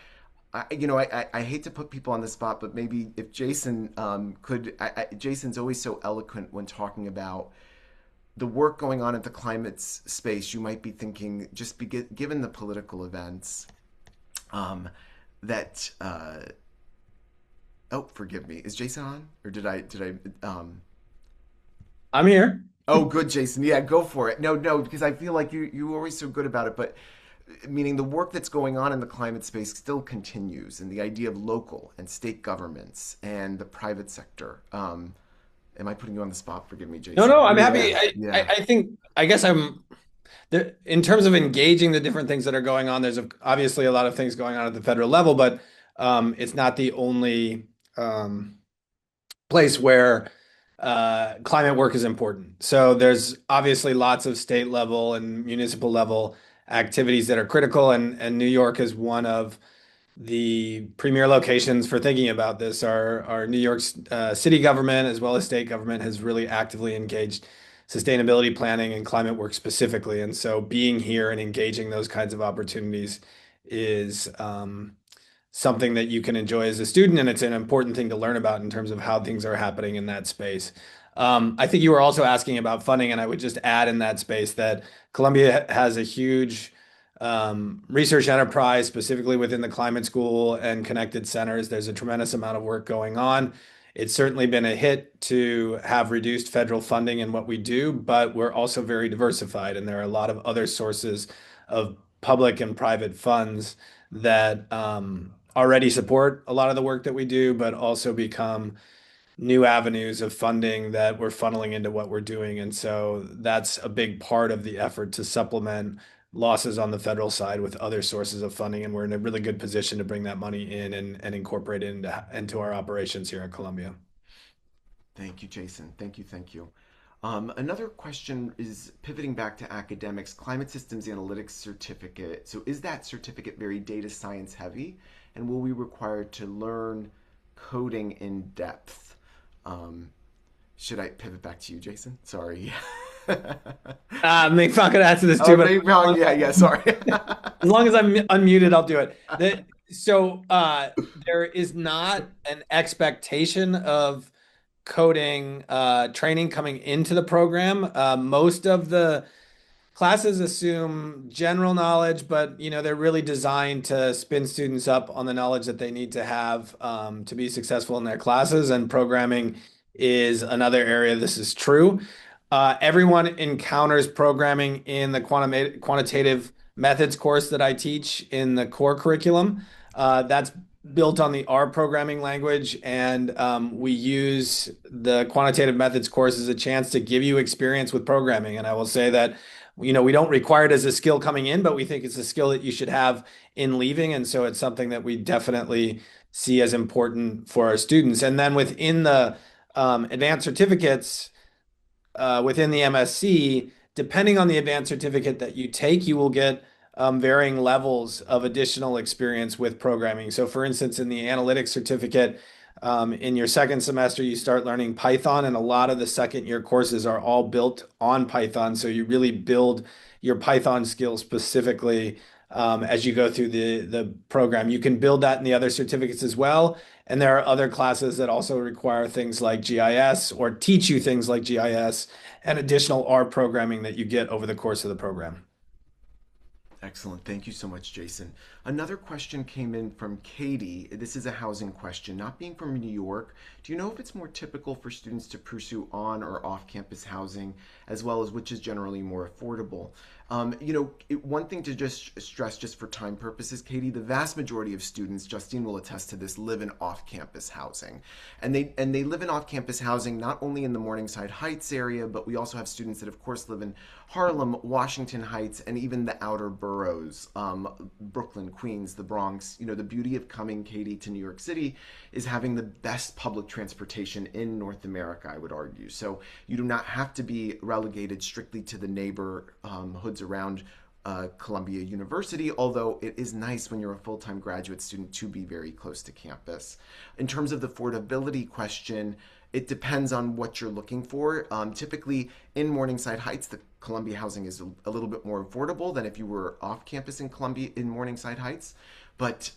I hate to put people on the spot, but maybe if Jason could, Jason's always so eloquent when talking about the work going on at the climate space. You might be thinking, given the political events, that, oh, forgive me, is Jason on? Or I'm here. Oh, good, Jason. Yeah, go for it. No, because I feel like you're always so good about it, but meaning the work that's going on in the climate space still continues, and the idea of local and state governments and the private sector. Am I putting you on the spot? Forgive me, Jason. No, I'm happy. Yeah. I think, I guess I'm there in terms of engaging the different things that are going on. There's obviously a lot of things going on at the federal level, but it's not the only place where climate work is important. So there's obviously lots of state level and municipal level activities that are critical, and New York is one of the premier locations for thinking about this. Our New York city government as well as state government has really actively engaged sustainability planning and climate work specifically. And so being here and engaging those kinds of opportunities is something that you can enjoy as a student, and it's an important thing to learn about in terms of how things are happening in that space. I think you were also asking about funding, and I would just add in that space that Columbia has a huge research enterprise, specifically within the climate school and connected centers. There's a tremendous amount of work going on. It's certainly been a hit to have reduced federal funding in what we do, but we're also very diversified, and there are a lot of other sources of public and private funds that already support a lot of the work that we do, but also become new avenues of funding that we're funneling into what we're doing. And so that's a big part of the effort to supplement losses on the federal side with other sources of funding. And we're in a really good position to bring that money in and incorporate it into our operations here at Columbia. Thank you, Jason. Thank you. Thank you. Another question is pivoting back to academics, climate systems analytics certificate. So is that certificate very data science heavy? And will we be required to learn coding in depth? Should I pivot back to you, Jason? Sorry. Mingfang could answer this too, Oh, but Mingfang, yeah, sorry. as long as I'm unmuted, I'll do it. There is not an expectation of coding training coming into the program. Most of the classes assume general knowledge, but they're really designed to spin students up on the knowledge that they need to have to be successful in their classes. And programming is another area this is true. Everyone encounters programming in the quantitative methods course that I teach in the core curriculum. That's built on the R programming language, and we use the quantitative methods course as a chance to give you experience with programming. And I will say that, we don't require it as a skill coming in, but we think it's a skill that you should have in leaving. And so it's something that we definitely see as important for our students. And then within the advanced certificates, within the MSc, depending on the advanced certificate that you take, you will get varying levels of additional experience with programming. So, for instance, in the analytics certificate, in your second semester, you start learning Python, and a lot of the second year courses are all built on Python. So, you really build your Python skills specifically as you go through the program. You can build that in the other certificates as well. And there are other classes that also require things like GIS or teach you things like GIS and additional R programming that you get over the course of the program. Excellent. Thank you so much, Jason. Another question came in from Katie. This is a housing question. Not being from New York, do you know if it's more typical for students to pursue on or off campus housing, as well as which is generally more affordable? One thing to just stress, just for time purposes, Katie, the vast majority of students, Justine will attest to this, live in off-campus housing, and they live in off-campus housing not only in the Morningside Heights area, but we also have students that, of course, live in Harlem, Washington Heights, and even the outer boroughs, Brooklyn, Queens, the Bronx. The beauty of coming, Katie, to New York City is having the best public transportation in North America, I would argue. So you do not have to be relegated strictly to the neighborhoods around Columbia University, although it is nice when you're a full-time graduate student to be very close to campus. In terms of the affordability question, it depends on what you're looking for. Typically, in Morningside Heights, the Columbia housing is a little bit more affordable than if you were off campus in Morningside Heights, but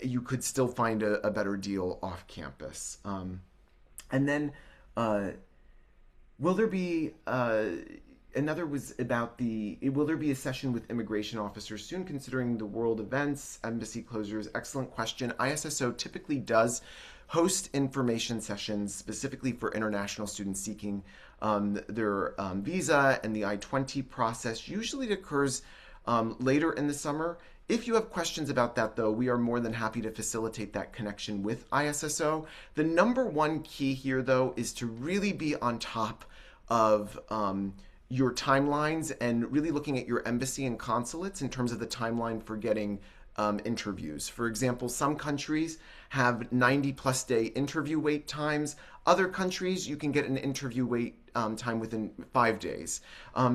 you could still find a better deal off campus. And then, will there be another was about will there be a session with immigration officers soon, considering the world events, embassy closures? Excellent question. ISSO typically does host information sessions specifically for international students seeking their visa and the I-20 process. Usually it occurs later in the summer. If you have questions about that, though, we are more than happy to facilitate that connection with ISSO. The number one key here, though, is to really be on top of your timelines and really looking at your embassy and consulates in terms of the timeline for getting interviews. For example, some countries have 90+ day interview wait times. Other countries, you can get an interview wait time within 5 days.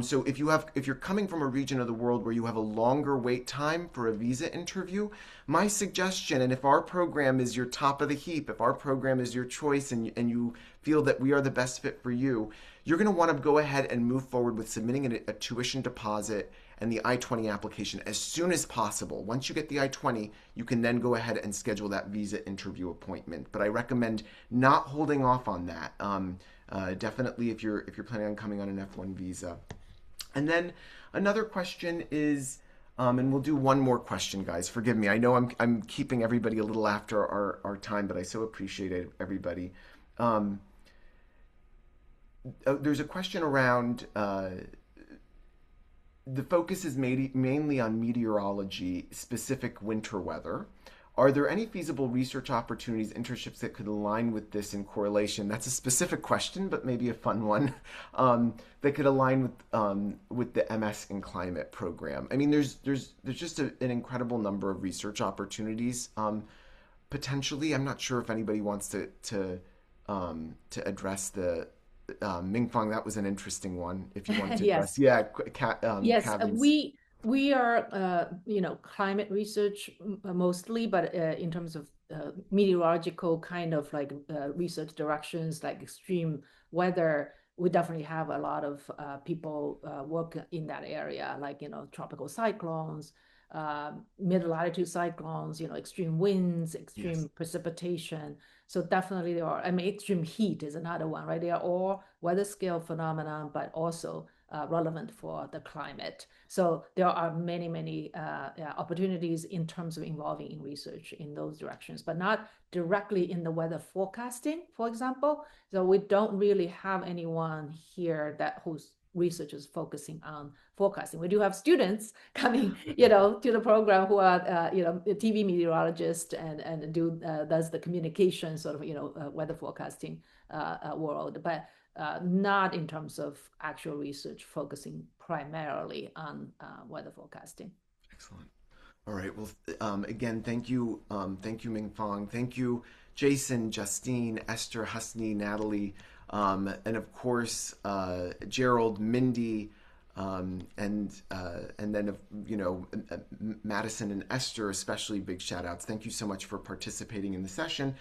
So if you're coming from a region of the world where you have a longer wait time for a visa interview, my suggestion, and if our program is your top of the heap, if our program is your choice and you feel that we are the best fit for you, you're going to want to go ahead and move forward with submitting a tuition deposit and the I-20 application as soon as possible. Once you get the I-20, you can then go ahead and schedule that visa interview appointment. But I recommend not holding off on that. Definitely if you're planning on coming on an F1 visa. And then another question is, and we'll do one more question, guys. Forgive me. I know I'm keeping everybody a little after our time, but I so appreciate it, everybody. There's a question around the focus is mainly on meteorology, specific winter weather. Are there any feasible research opportunities, internships that could align with this in correlation? That's a specific question, but maybe a fun one, that could align with the MS in Climate program. I mean, there's just an incredible number of research opportunities. Potentially, I'm not sure if anybody wants to address the Mingfang. That was an interesting one. If you wanted to address, Yes. Yes, cabins. we are climate research mostly, but in terms of meteorological kind of like research directions, like extreme weather, we definitely have a lot of people work in that area, like tropical cyclones, mid-latitude cyclones, extreme winds, extreme precipitation. So definitely there are. I mean, extreme heat is another one, right? They are all weather scale phenomenon, but also relevant for the climate. So there are many opportunities in terms of involving in research in those directions, but not directly in the weather forecasting, for example. So we don't really have anyone here whose research is focusing on forecasting. We do have students coming, to the program who are, TV meteorologists and does the communication sort of, weather forecasting world, but not in terms of actual research focusing primarily on weather forecasting. Excellent. All right. Well, again, thank you, Mingfang. Thank you, Jason, Justine, Esther, Husney, Natalie, and of course Gerald, Mindy, and then Madison and Esther, especially big shout outs. Thank you so much for participating in the session.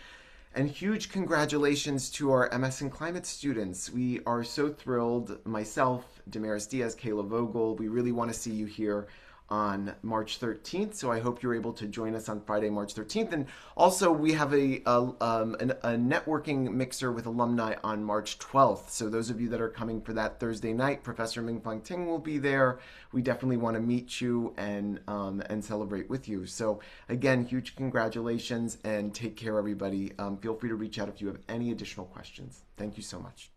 And huge congratulations to our MS in Climate students. We are so thrilled. Myself, Damaris Diaz, Kayla Vogel, we really want to see you here on March 13th. So I hope you're able to join us on Friday, March 13th. And also we have a networking mixer with alumni on March 12th. So those of you that are coming for that Thursday night, Professor Mingfang Ting will be there. We definitely want to meet you and celebrate with you. So again, huge congratulations and take care, everybody. Feel free to reach out if you have any additional questions. Thank you so much.